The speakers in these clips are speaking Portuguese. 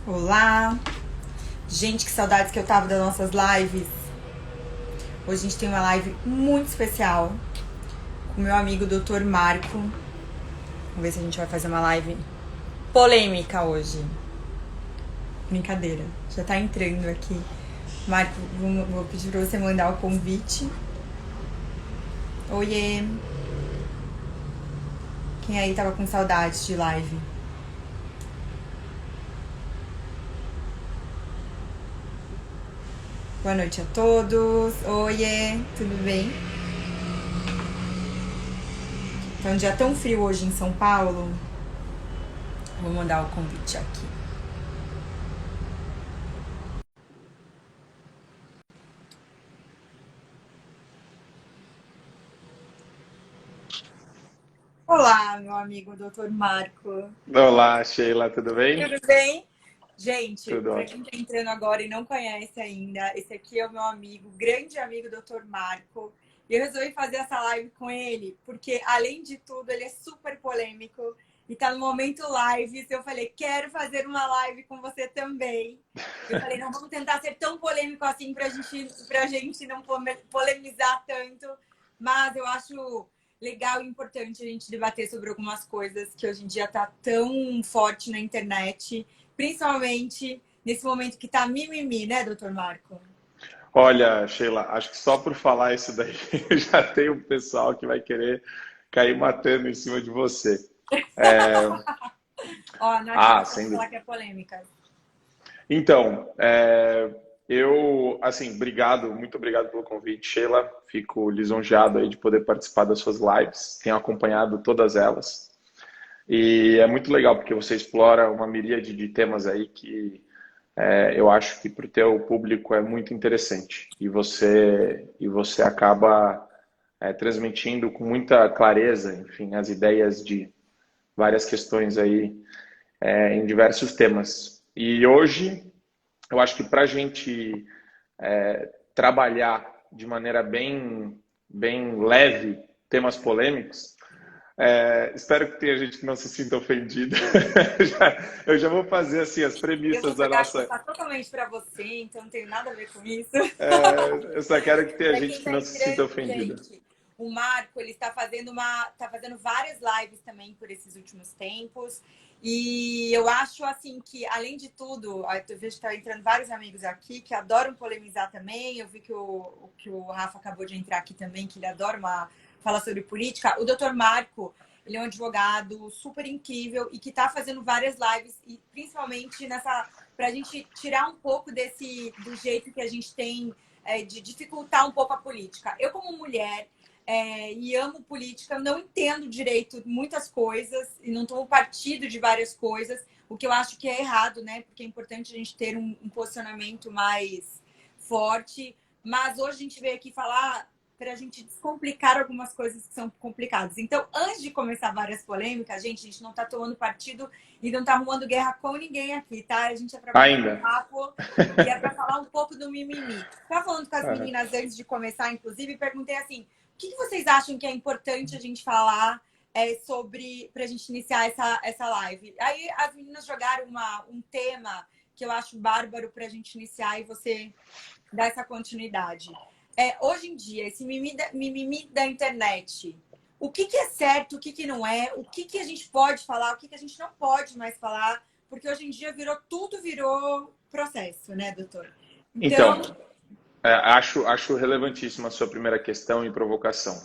Olá! Gente, que saudades que eu tava das nossas lives. Hoje a gente tem uma live muito especial com o meu amigo Dr. Marco. Vamos ver se a gente vai fazer uma live polêmica hoje. Brincadeira, já tá entrando aqui. Marco, vou pedir pra você mandar o convite. Oiê! Quem aí tava com saudades de live? Boa noite a todos. Oiê, tudo bem? Tá um dia tão frio hoje em São Paulo. Vou mandar o convite aqui. Olá, meu amigo Dr. Marco. Olá, Sheila, tudo bem? Tudo bem? Gente, Tudo para ótimo. quem tá entrando agora e não conhece ainda, esse aqui é o meu amigo, grande amigo Dr. Marco. E eu resolvi fazer essa live com ele, porque além de tudo, ele é super polêmico e tá no momento lives. Eu falei, quero fazer uma live com você também. Eu falei, não, vamos tentar ser tão polêmico assim pra gente não polemizar tanto. Mas eu acho legal e importante a gente debater sobre algumas coisas que hoje em dia tá tão forte na internet. Principalmente nesse momento que tá mimimi, né, doutor Marco? Olha, Sheila, acho que só por falar isso daí já tem um pessoal que vai querer cair matando em cima de você. Ó, não adianta Sem falar dúvida. que é polêmica. Então, assim, obrigado, muito obrigado pelo convite, Sheila. Fico lisonjeado aí de poder participar das suas lives. Tenho acompanhado todas elas. E é muito legal porque você explora uma miríade de temas aí que eu acho que para o teu público é muito interessante e você acaba transmitindo com muita clareza, enfim, as ideias de várias questões aí em diversos temas. E hoje eu acho que para a gente trabalhar de maneira bem leve temas polêmicos, espero que tenha gente que não se sinta ofendida. Eu já vou fazer assim as Eu vou premissas da jogar a nossa. culpa totalmente para você, então não tem nada a ver com isso. Eu só quero que tenha Para gente quem que tá não se sinta entrando, ofendida. gente, o Marco, ele tá fazendo várias lives também por esses últimos tempos. E eu acho assim que, além de tudo, eu vejo que tá entrando vários amigos aqui que adoram polemizar também. Eu vi que o Rafa acabou de entrar aqui também, que ele adora falar sobre política. O doutor Marco, ele é um advogado super incrível e que tá fazendo várias lives, e principalmente pra gente tirar um pouco do jeito que a gente tem de dificultar um pouco a política. Eu, como mulher, e amo política, não entendo direito muitas coisas e não tomo partido de várias coisas, o que eu acho que é errado, né? Porque é importante a gente ter um posicionamento mais forte. Mas hoje a gente veio aqui falar para a gente descomplicar algumas coisas que são complicadas. Então, antes de começar várias polêmicas, a gente não está tomando partido e não está arrumando guerra com ninguém aqui, tá? A gente é para bater um Ainda. papo e é para falar um pouco do mimimi. Estava falando com as Aham. meninas antes de começar, inclusive, e perguntei assim: o que vocês acham que é importante a gente falar sobre, para a gente iniciar essa live? Aí as meninas jogaram um tema que eu acho bárbaro para a gente iniciar e você dar essa continuidade. Hoje em dia, esse mimimi da internet, o que é certo, o que não é, o que a gente pode falar, o que a gente não pode mais falar, porque hoje em dia tudo virou processo, né, doutor? Então, Então, acho relevantíssima a sua primeira questão e provocação.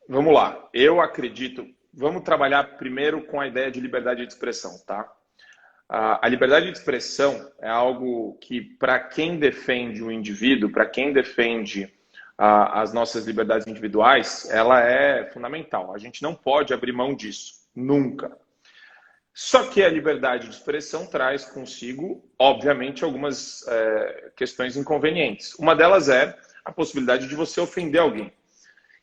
Vamos lá. Eu acredito. Vamos trabalhar primeiro com a ideia de liberdade de expressão, tá? A liberdade de expressão é algo que, para quem defende o indivíduo, para quem defende as nossas liberdades individuais, ela é fundamental. A gente não pode abrir mão disso, nunca. Só que a liberdade de expressão traz consigo, obviamente, algumas questões inconvenientes. Uma delas é a possibilidade de você ofender alguém.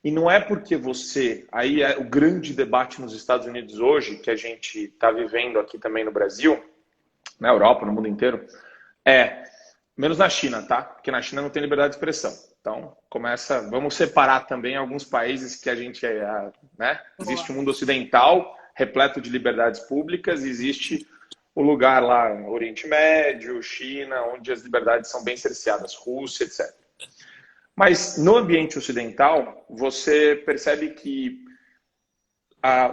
E não é porque você. Aí é o grande debate nos Estados Unidos hoje, que a gente está vivendo aqui também no Brasil, na Europa, no mundo inteiro, menos na China, tá? Porque na China não tem liberdade de expressão. Então, vamos separar também alguns países que a gente né? Existe boa. um mundo ocidental repleto de liberdades públicas, existe o lugar lá, Oriente Médio, China, onde as liberdades são bem cerceadas, Rússia, etc. Mas no ambiente ocidental, você percebe que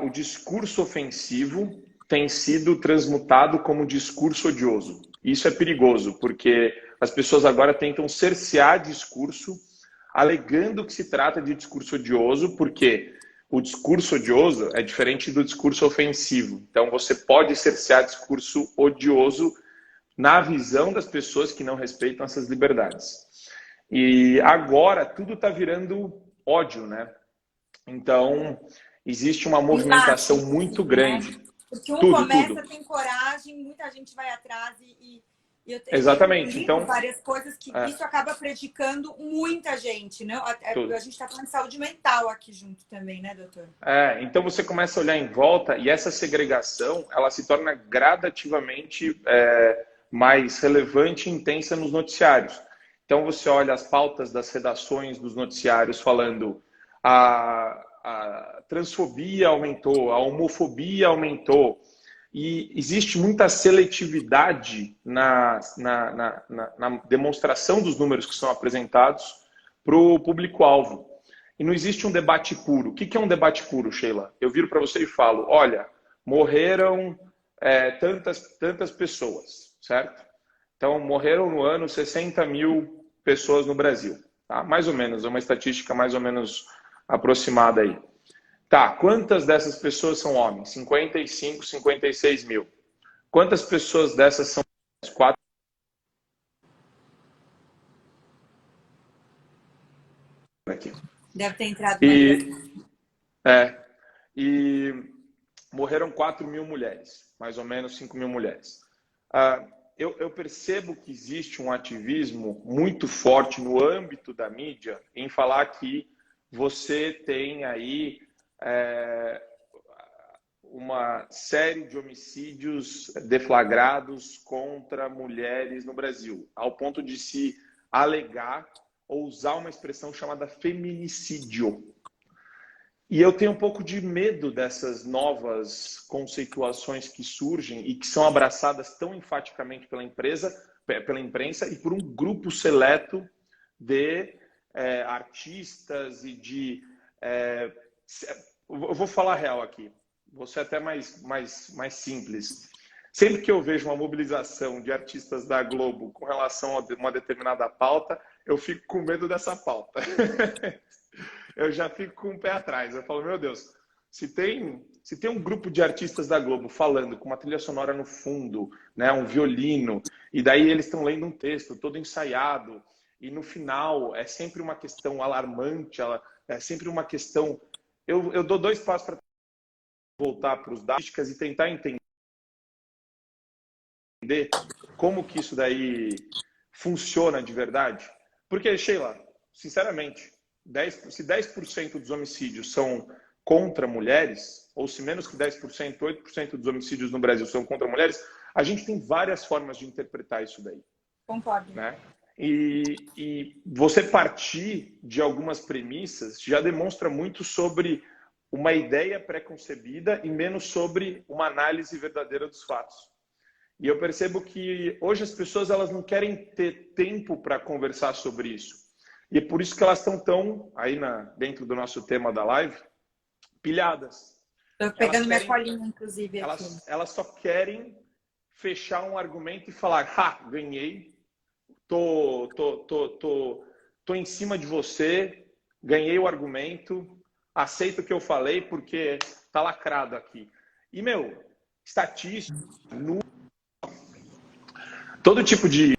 o discurso ofensivo tem sido transmutado como discurso odioso. Isso é perigoso, porque as pessoas agora tentam cercear discurso, alegando que se trata de discurso odioso, porque o discurso odioso é diferente do discurso ofensivo. Então, você pode cercear discurso odioso na visão das pessoas que não respeitam essas liberdades. E agora tudo está virando ódio, né? Então, existe uma movimentação muito grande. Né? Porque um Tudo, começa, tudo. tem coragem, muita gente vai atrás e eu Exatamente. ligo Então, várias coisas que isso acaba prejudicando muita gente, né? A gente está falando de saúde mental aqui junto também, né, doutor? então você começa a olhar em volta e essa segregação, ela se torna gradativamente mais relevante e intensa nos noticiários. Então você olha as pautas das redações dos noticiários falando a transfobia aumentou, a homofobia aumentou, e existe muita seletividade na demonstração dos números que são apresentados para o público-alvo. E não existe um debate puro. O que é um debate puro, Sheila? Eu viro para você e falo, olha, morreram tantas pessoas, certo? Então, morreram no ano 60 mil pessoas no Brasil. Tá? Mais ou menos, é uma estatística mais ou menos aproximada aí. Tá, quantas dessas pessoas são homens? 55, 56 mil. Quantas pessoas dessas são mulheres? 4. Aqui. Deve ter entrado E morreram 4 mil mulheres, mais ou menos 5 mil mulheres. Eu percebo que existe um ativismo muito forte no âmbito da mídia em falar que você tem aí uma série de homicídios deflagrados contra mulheres no Brasil, ao ponto de se alegar ou usar uma expressão chamada feminicídio. E eu tenho um pouco de medo dessas novas conceituações que surgem e que são abraçadas tão enfaticamente pela imprensa e por um grupo seleto de artistas e de... eu vou falar real aqui, vou ser até mais simples. Sempre que eu vejo uma mobilização de artistas da Globo com relação a uma determinada pauta, eu fico com medo dessa pauta. Eu já fico com o pé atrás. Eu falo, meu Deus, se tem um grupo de artistas da Globo falando com uma trilha sonora no fundo, né, um violino, e daí eles estão lendo um texto todo ensaiado, e no final é sempre uma questão alarmante, é sempre uma questão... Eu dou 2 passos para voltar para os dados e tentar entender como que isso daí funciona de verdade. Porque, Sheila, sinceramente, se 10% dos homicídios são contra mulheres, ou se menos que 10%, 8% dos homicídios no Brasil são contra mulheres, a gente tem várias formas de interpretar isso daí. Concordo. Né? E você partir de algumas premissas já demonstra muito sobre uma ideia pré-concebida e menos sobre uma análise verdadeira dos fatos. E eu percebo que hoje as pessoas elas não querem ter tempo para conversar sobre isso. E é por isso que elas estão tão, aí dentro do nosso tema da live, pilhadas. Estou pegando minha colinha, inclusive, aqui. Elas só querem fechar um argumento e falar, ganhei, tô em cima de você, ganhei o argumento, aceito o que eu falei porque tá lacrado aqui. E, estatística, todo tipo de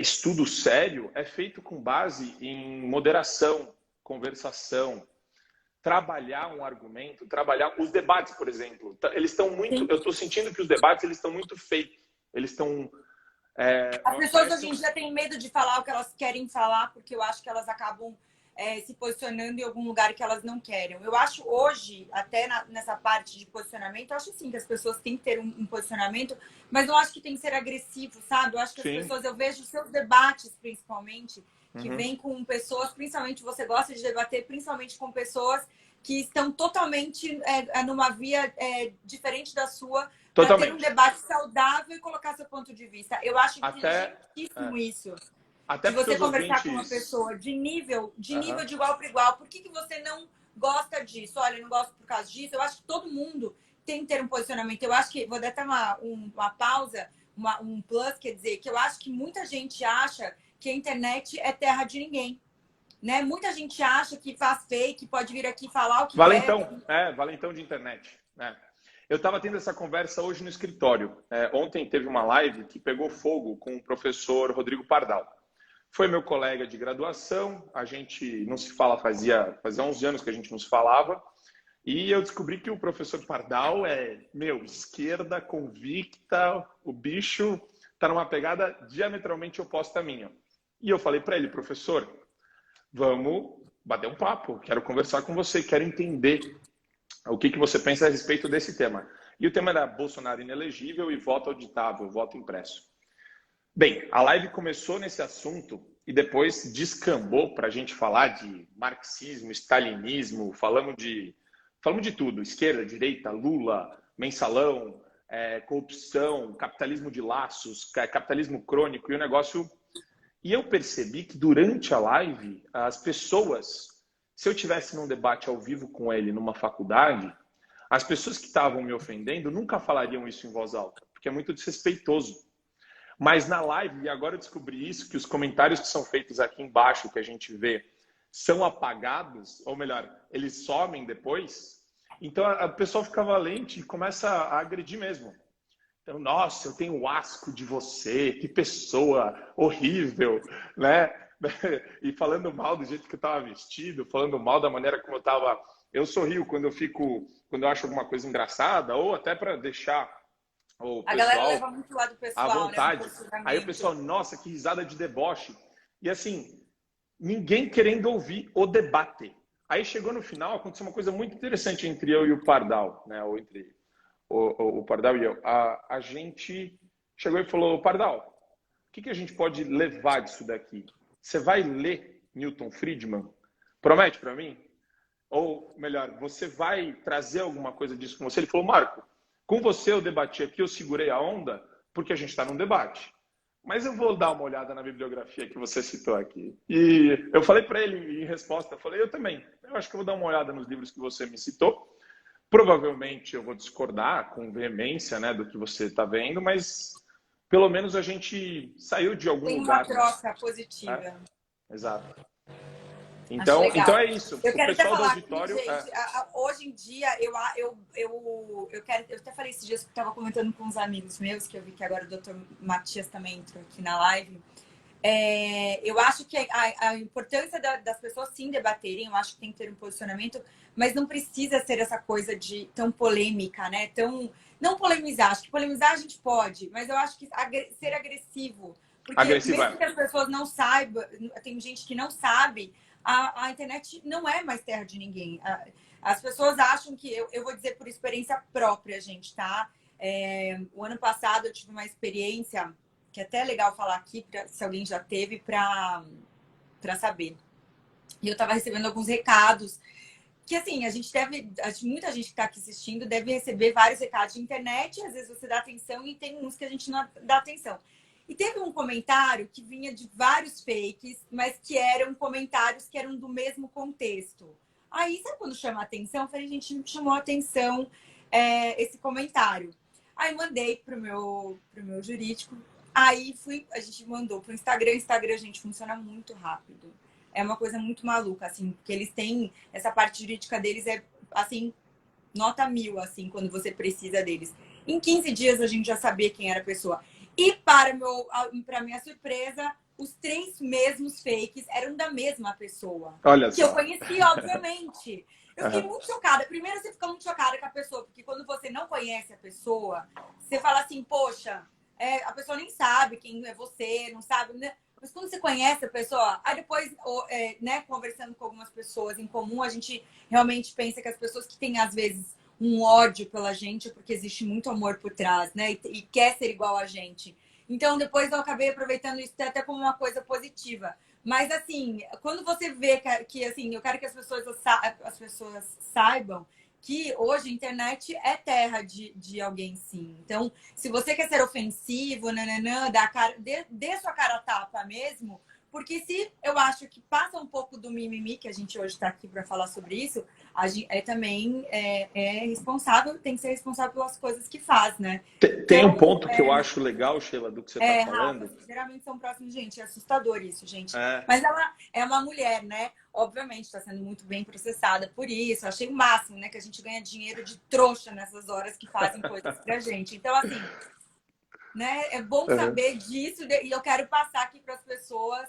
estudo sério é feito com base em moderação, conversação, trabalhar um argumento, trabalhar os debates, por exemplo. Eles estão muito... Eu estou sentindo que os debates eles estão muito fake. Eles estão... As pessoas hoje em dia têm medo de falar o que elas querem falar, porque eu acho que elas acabam se posicionando em algum lugar que elas não querem. Eu acho hoje, até nessa parte de posicionamento, eu acho sim que as pessoas têm que ter um posicionamento, mas não acho que tem que ser agressivo, sabe? Eu acho que as pessoas, eu vejo seus debates, principalmente, que vêm com pessoas, principalmente você gosta de debater, principalmente com pessoas que estão totalmente numa via diferente da sua, para ter um Totalmente. debate saudável e colocar seu ponto de vista. Eu acho Até, inteligentíssimo isso. até De porque você os conversar com uma ouvintes. pessoa de nível Aham. de igual para igual. Por que você não gosta disso? Olha, eu não gosto por causa disso. Eu acho que todo mundo tem que ter um posicionamento. Eu acho que, vou dar até uma pausa, um plus, quer dizer, que eu acho que muita gente acha que a internet é terra de ninguém. Né? Muita gente acha que faz fake, pode vir aqui falar o que quer. Valentão de internet, né? Eu estava tendo essa conversa hoje no escritório. Ontem teve uma live que pegou fogo com o professor Rodrigo Pardal. Foi meu colega de graduação, a gente não se fala fazia 11 anos que a gente não se falava, e eu descobri que o professor Pardal esquerda convicta, o bicho está numa pegada diametralmente oposta à minha. E eu falei para ele, professor, vamos bater um papo, quero conversar com você, quero entender o que você pensa a respeito desse tema. E o tema era Bolsonaro inelegível e voto auditável, voto impresso. Bem, a live começou nesse assunto e depois descambou para a gente falar de marxismo, stalinismo, falamos de tudo, esquerda, direita, Lula, mensalão, corrupção, capitalismo de laços, capitalismo crônico e o negócio. E eu percebi que durante a live, as pessoas, se eu tivesse num debate ao vivo com ele numa faculdade, as pessoas que estavam me ofendendo nunca falariam isso em voz alta, porque é muito desrespeitoso. Mas na live, e agora eu descobri isso, que os comentários que são feitos aqui embaixo, que a gente vê, são apagados, ou melhor, eles somem depois. Então a pessoa fica valente e começa a agredir mesmo. Então, nossa, eu tenho asco de você, que pessoa horrível, né? E falando mal do jeito que eu estava vestido, falando mal da maneira como eu estava. Eu sorrio quando eu acho alguma coisa engraçada, ou até para deixar o A galera pessoal leva muito lado à pessoal, né? vontade. Aí o pessoal, nossa, que risada de deboche. E assim, ninguém querendo ouvir o debate. Aí chegou no final, aconteceu uma coisa muito interessante entre eu e o Pardal, né? Ou entre o Pardal e eu. A gente chegou e falou, Pardal, o que a gente pode levar disso daqui? Você vai ler Milton Friedman? Promete para mim? Ou, melhor, você vai trazer alguma coisa disso com você? Ele falou, Marco, com você eu debati aqui, eu segurei a onda, porque a gente está num debate. Mas eu vou dar uma olhada na bibliografia que você citou aqui. E eu falei para ele em resposta, eu falei, eu também. Eu acho que eu vou dar uma olhada nos livros que você me citou. Provavelmente eu vou discordar com veemência, né, do que você está vendo, mas pelo menos a gente saiu de algum Tem uma lugar. troca positiva. Né? Exato. Acho Então legal. é isso. Eu O quero até pessoal do falar auditório. aqui, gente, hoje em dia, eu até falei esses dias que eu estava comentando com uns amigos meus, que eu vi que agora o Dr. Matias também entrou aqui na live. Eu acho que a importância das pessoas sim debaterem, eu acho que tem que ter um posicionamento, mas não precisa ser essa coisa de tão polêmica, né? Não polemizar, acho que polemizar a gente pode, mas eu acho que ser agressivo, porque mesmo que as pessoas não saibam, tem gente que não sabe, a internet não é mais terra de ninguém. As pessoas acham que, eu vou dizer por experiência própria, gente, tá? O ano passado eu tive uma experiência que é até legal falar aqui, se alguém já teve, para saber. E eu estava recebendo alguns recados, que assim, muita gente que está aqui assistindo deve receber vários recados de internet, e às vezes você dá atenção e tem uns que a gente não dá atenção. E teve um comentário que vinha de vários fakes, mas que eram comentários que eram do mesmo contexto. Aí, sabe quando chama a atenção? Eu falei, gente, chamou a atenção esse comentário. Aí mandei pro meu jurídico. Aí a gente mandou pro Instagram. Instagram, gente, funciona muito rápido. É uma coisa muito maluca, assim, porque eles têm essa parte jurídica deles assim, nota 1000, assim, quando você precisa deles. Em 15 dias a gente já sabia quem era a pessoa. E para minha surpresa, os 3 mesmos fakes eram da mesma pessoa. Olha que só. eu conheci, obviamente. Eu fiquei muito chocada. Primeiro, você fica muito chocada com a pessoa, porque quando você não conhece a pessoa, você fala assim, poxa, a pessoa nem sabe quem é você, não sabe, né? Mas quando você conhece a pessoa, aí depois, né, conversando com algumas pessoas em comum, a gente realmente pensa que as pessoas que têm, às vezes, um ódio pela gente, porque existe muito amor por trás, né? E quer ser igual a gente. Então, depois eu acabei aproveitando isso até como uma coisa positiva. Mas, assim, quando você vê assim, eu quero que as pessoas saibam que hoje a internet é terra de alguém, sim. Então, se você quer ser ofensivo, nananã, dê sua cara a tapa mesmo, porque se eu acho que passa um pouco do mimimi, que a gente hoje está aqui para falar sobre isso, a gente também é responsável, tem que ser responsável pelas coisas que faz, né? Tem um Então, ponto que eu acho legal, Sheila, do que você está Rafa, falando. geralmente são próximos, gente, é assustador isso, gente. É, Mas ela é uma mulher, né? Obviamente, está sendo muito bem processada por isso. Eu achei o máximo, né? Que a gente ganha dinheiro de trouxa nessas horas que fazem coisas pra gente. Então, assim, né? É bom uhum. saber disso e eu quero passar aqui para as pessoas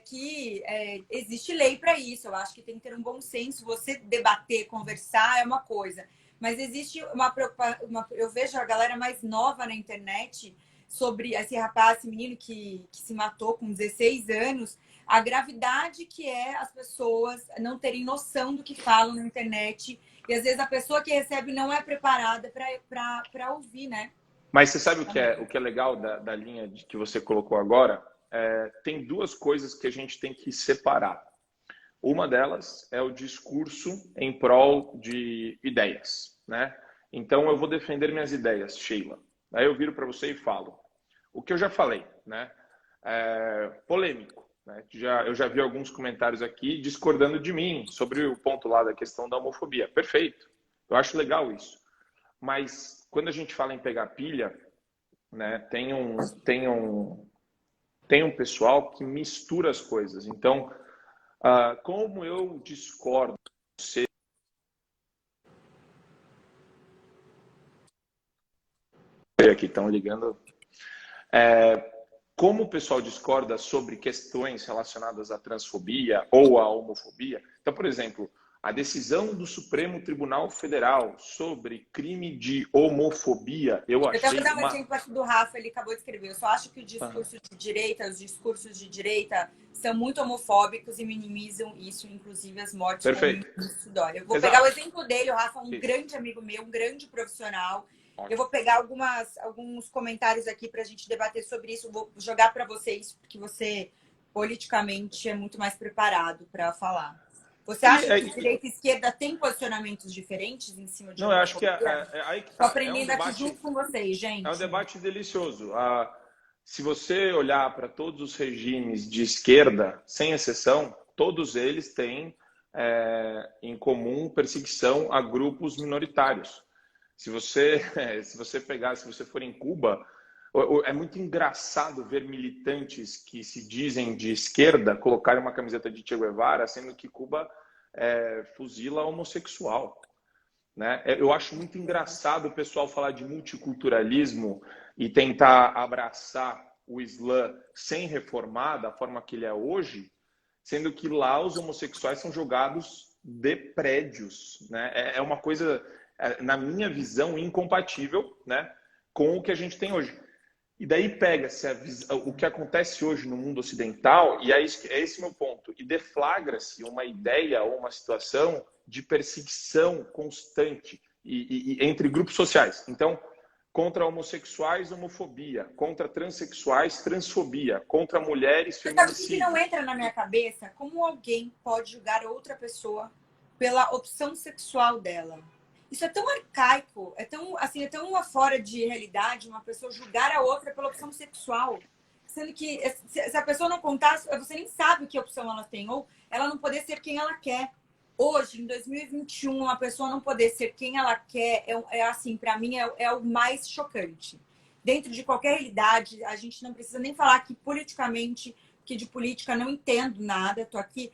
que existe lei para isso. Eu acho que tem que ter um bom senso. Você debater, conversar é uma coisa, mas existe uma preocupação. Eu vejo a galera mais nova na internet sobre esse rapaz, esse menino que se matou com 16 anos, a gravidade que é as pessoas não terem noção do que falam na internet. E às vezes a pessoa que recebe não é preparada para ouvir, né? Mas você sabe o que é legal da linha que você colocou agora? Tem duas coisas que a gente tem que separar. Uma delas é o discurso em prol de ideias, né? Então eu vou defender minhas ideias, Sheila. Aí eu viro para você e falo o que eu já falei, né? Polêmico, né? Eu já vi alguns comentários aqui discordando de mim sobre o ponto lá da questão da homofobia. Perfeito, eu acho legal isso. Mas quando a gente fala em pegar pilha, né? Tem um pessoal que mistura as coisas. Então, como eu discordo aqui estão ligando. Como o pessoal discorda sobre questões relacionadas à transfobia ou à homofobia. Então, por exemplo, a decisão do Supremo Tribunal Federal sobre crime de homofobia, eu Eu até achei vou dar um uma. exemplo aqui do Rafa, ele acabou de escrever. Eu só acho que o Uhum. discurso de direita, os discursos de direita são muito homofóbicos e minimizam isso, inclusive as mortes como Perfeito. isso dói. Eu vou pegar o Exato. exemplo dele, o Rafa é um Isso. grande amigo meu, um grande profissional. Eu Ótimo. vou pegar alguns comentários aqui para a gente debater sobre isso. Vou jogar para vocês, porque você politicamente é muito mais preparado para falar. Você E, acha que direita e esquerda têm posicionamentos diferentes em cima de não, eu acho que homofobia? aí que Estou tá. aprendendo aqui junto com vocês, É um gente. debate delicioso. Se você olhar para todos os regimes de esquerda, sem exceção, todos eles têm em comum perseguição a grupos minoritários. Se você, se você for em Cuba, é muito engraçado ver militantes que se dizem de esquerda colocarem uma camiseta de Che Guevara, sendo que Cuba fuzila homossexual. Né? Eu acho muito engraçado o pessoal falar de multiculturalismo e tentar abraçar o Islã sem reformar da forma que ele é hoje, sendo que lá os homossexuais são jogados de prédios. Né? É uma coisa, na minha visão, incompatível, né, com o que a gente tem hoje. E daí pega-se o que acontece hoje no mundo ocidental, e é esse meu ponto, e deflagra-se uma ideia ou uma situação de perseguição constante entre grupos sociais. Então, contra homossexuais, homofobia, contra transexuais, transfobia, contra mulheres, Você sabe o que não feminicídio. entra na minha cabeça? Como alguém pode julgar outra pessoa pela opção sexual dela? Isso é tão arcaico, é tão assim, é tão fora de realidade uma pessoa julgar a outra pela opção sexual. Sendo que se a pessoa não contar, você nem sabe que opção ela tem, ou ela não poder ser quem ela quer. Hoje, em 2021, uma pessoa não poder ser quem ela quer assim, para mim, é o mais chocante. Dentro de qualquer realidade, a gente não precisa nem falar que politicamente, que de política não entendo nada. Estou aqui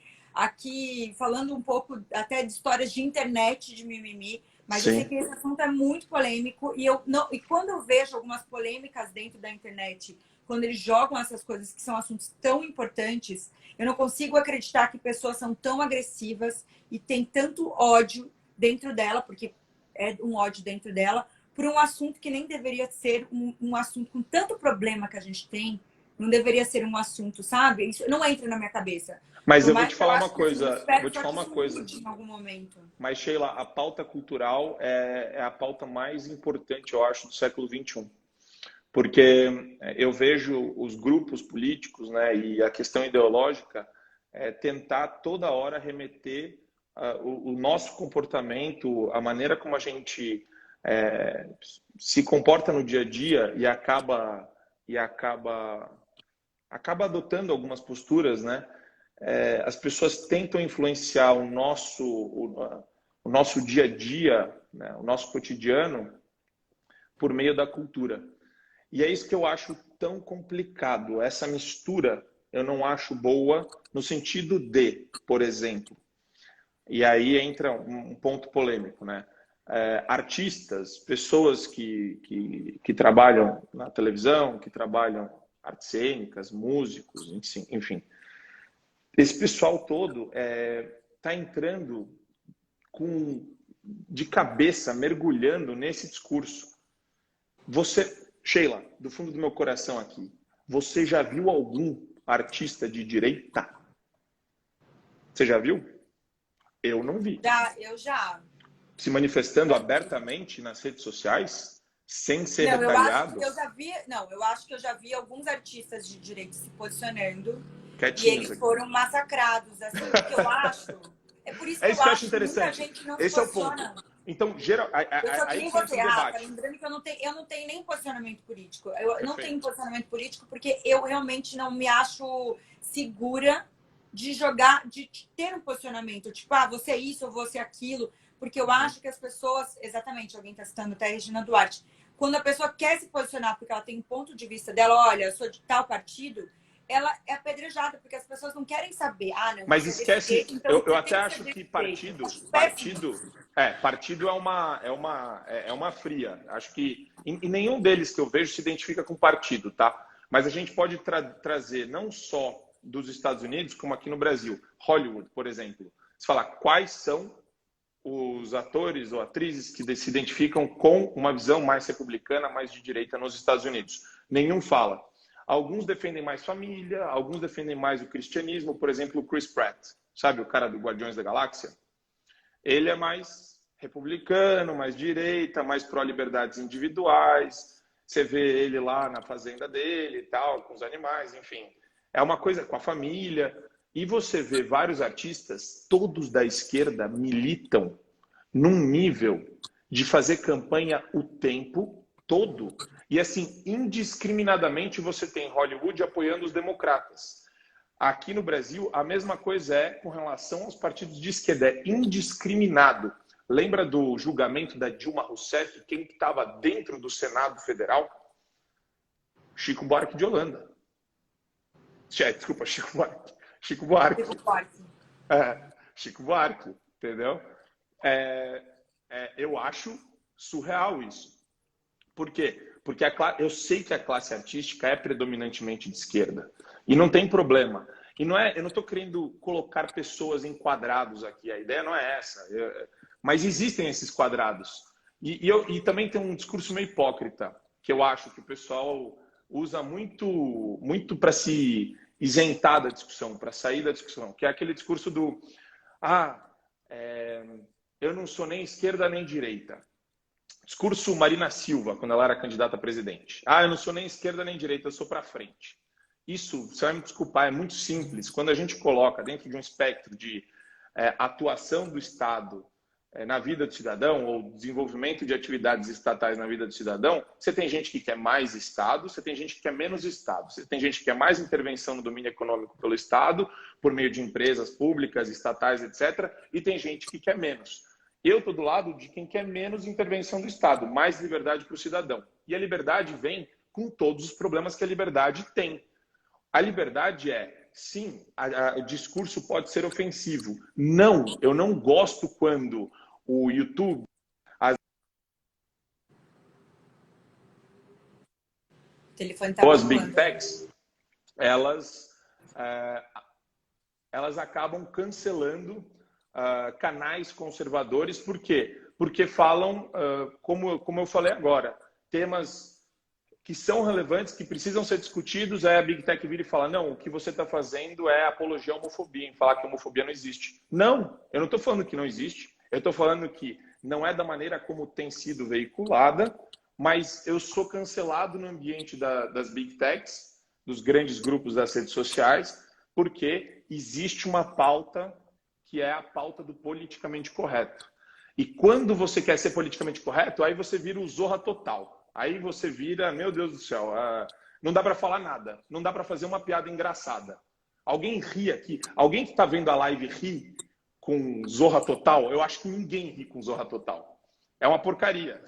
falando um pouco até de histórias de internet, de mimimi, mas eu sei Sim. que esse assunto é muito polêmico e quando eu vejo algumas polêmicas dentro da internet, quando eles jogam essas coisas que são assuntos tão importantes, eu não consigo acreditar que pessoas são tão agressivas e tem tanto ódio dentro dela, porque é um ódio dentro dela, por um assunto que nem deveria ser um assunto com tanto problema que a gente tem, não deveria ser um assunto, sabe? Isso não entra na minha cabeça. Mas Por eu vou mais te que eu falar uma acho que assim, eu coisa, espero só que isso mude em algum momento. Mas, Sheila, a pauta cultural é a pauta mais importante, eu acho, do século XXI. Porque eu vejo os grupos políticos, né, e a questão ideológica tentar toda hora remeter o nosso comportamento, a maneira como a gente se comporta no dia a dia acaba adotando algumas posturas, né? As pessoas tentam influenciar o nosso dia a dia, né, o nosso cotidiano, por meio da cultura. E é isso que eu acho tão complicado. Essa mistura eu não acho boa no sentido de, por exemplo, e aí entra um ponto polêmico, né? Artistas, pessoas que trabalham na televisão, que trabalham artes cênicas, músicos, enfim. Esse pessoal todo está entrando de cabeça, mergulhando nesse discurso. Sheila, do fundo do meu coração aqui, você já viu algum artista de direita? Você já viu? Eu não vi. Eu já. Se manifestando abertamente nas redes sociais, sem ser não, retaliado? Eu acho que eu já vi alguns artistas de direita se posicionando Quietinhos e eles aqui. foram massacrados, assim, porque eu acho... É por isso que isso que eu acho interessante. Que muita gente não Esse se é o ponto. Então, eu sou que nem você, Rafa, debate. lembrando que eu não tenho nem posicionamento político. Eu não tenho posicionamento político porque eu realmente não me acho segura de ter um posicionamento. Tipo, você é isso, ou você é aquilo. Porque eu acho que as pessoas... Exatamente, alguém está citando até a Regina Duarte. Quando a pessoa quer se posicionar porque ela tem um ponto de vista dela, olha, eu sou de tal partido, ela é apedrejada, porque as pessoas não querem saber. Não, mas esquece, então, eu até acho que partido é uma fria. Acho que em nenhum deles que eu vejo se identifica com partido, tá? Mas a gente pode trazer não só dos Estados Unidos, como aqui no Brasil. Hollywood, por exemplo. Você fala quais são os atores ou atrizes que se identificam com uma visão mais republicana, mais de direita nos Estados Unidos. Nenhum fala. Alguns defendem mais família, alguns defendem mais o cristianismo. Por exemplo, o Chris Pratt, sabe, o cara do Guardiões da Galáxia? Ele é mais republicano, mais direita, mais pró-liberdades individuais. Você vê ele lá na fazenda dele e tal, com os animais, enfim. É uma coisa com a família. E você vê vários artistas, todos da esquerda, militam num nível de fazer campanha o tempo todo. E assim, indiscriminadamente você tem Hollywood apoiando os democratas. Aqui no Brasil, a mesma coisa é com relação aos partidos de esquerda. É indiscriminado. Lembra do julgamento da Dilma Rousseff? Quem estava dentro do Senado Federal? Chico Buarque de Holanda. Desculpa, Chico Buarque. Chico Buarque. Chico Buarque, entendeu? Eu acho surreal isso. Por quê? Porque eu sei que a classe artística é predominantemente de esquerda. E não tem problema. E eu não estou querendo colocar pessoas em quadrados aqui. A ideia não é essa. Mas existem esses quadrados. E também tem um discurso meio hipócrita, que eu acho que o pessoal usa muito para se isentar da discussão, para sair da discussão, que é aquele discurso do eu não sou nem esquerda nem direita. Discurso Marina Silva, quando ela era candidata a presidente. Eu não sou nem esquerda nem direita, eu sou para frente. Isso, você vai me desculpar, é muito simples. Quando a gente coloca dentro de um espectro de atuação do Estado na vida do cidadão, ou desenvolvimento de atividades estatais na vida do cidadão, você tem gente que quer mais Estado, você tem gente que quer menos Estado, você tem gente que quer mais intervenção no domínio econômico pelo Estado, por meio de empresas públicas, estatais, etc., e tem gente que quer menos. Eu estou do lado de quem quer menos intervenção do Estado, mais liberdade para o cidadão. E a liberdade vem com todos os problemas que a liberdade tem. A liberdade sim, o discurso pode ser ofensivo. Não, eu não gosto quando o YouTube... As Big Techs, elas acabam cancelando canais conservadores. Por quê? Porque falam, como eu falei agora, temas que são relevantes, que precisam ser discutidos. Aí a Big Tech vira e fala, não, o que você está fazendo é apologia à homofobia, em falar que a homofobia não existe. Não, eu não estou falando que não existe, eu estou falando que não é da maneira como tem sido veiculada mas eu sou cancelado no ambiente das Big Techs, dos grandes grupos das redes sociais, porque existe uma pauta que é a pauta do politicamente correto. E quando você quer ser politicamente correto, aí você vira o Zorra total. Aí você vira, meu Deus do céu, não dá para falar nada, não dá para fazer uma piada engraçada. Alguém ri aqui? Alguém que está vendo a live ri com Zorra total? Eu acho que ninguém ri com Zorra total. É uma porcaria.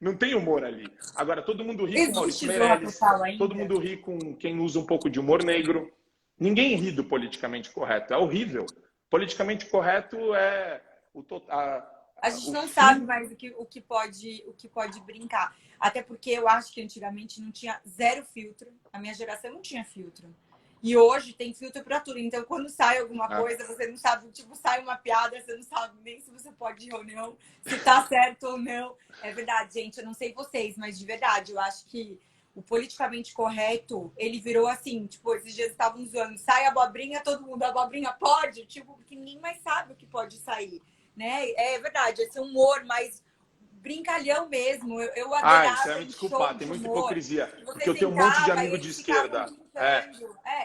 Não tem humor ali. Agora, todo mundo ri com Maurício Meirelles, todo mundo ri com quem usa um pouco de humor negro. Ninguém ri do politicamente correto. É horrível. Politicamente correto é a gente não sabe mais o que pode brincar. Até porque eu acho que antigamente não tinha zero filtro. A minha geração não tinha filtro. E hoje tem filtro para tudo. Então, quando sai alguma coisa, você não sabe, tipo, sai uma piada, você não sabe nem se você pode ir ou não, se tá certo ou não. É verdade, gente. Eu não sei vocês, mas de verdade, eu acho que o politicamente correto, ele virou assim, tipo, esses dias estavam zoando, sai abobrinha, todo mundo, abobrinha pode? Tipo, porque ninguém mais sabe o que pode sair, né? É verdade, esse humor mais brincalhão mesmo. Eu adorava. Isso é me desculpar, tem muita hipocrisia. Porque eu tenho um monte de amigo de esquerda.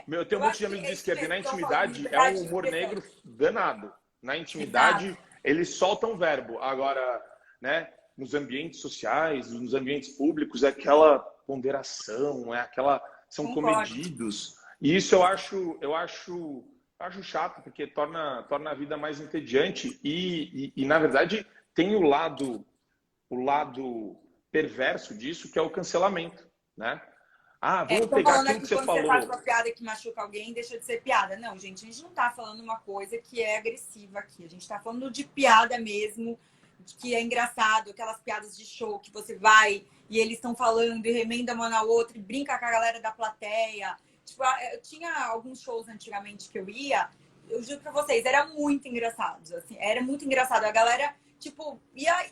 Eu tenho um monte de amigo de esquerda. E na intimidade é um humor negro danado. Na intimidade, eles soltam verbo. Agora, né, nos ambientes sociais, nos ambientes públicos, é aquela ponderação, são comedidos. E isso eu acho chato, porque torna a vida mais entediante. E na verdade, tem o lado perverso disso, que é o cancelamento, né? Vamos pegar aquilo que você falou. Quando você faz uma piada que machuca alguém, deixa de ser piada. Não, gente, a gente não tá falando uma coisa que é agressiva aqui. A gente tá falando de piada mesmo, que é engraçado, aquelas piadas de show que você vai e eles estão falando e remenda uma na outra e brinca com a galera da plateia. Tipo, eu tinha alguns shows antigamente que eu ia, eu juro pra vocês, era muito engraçado, assim, era muito engraçado. A galera, tipo,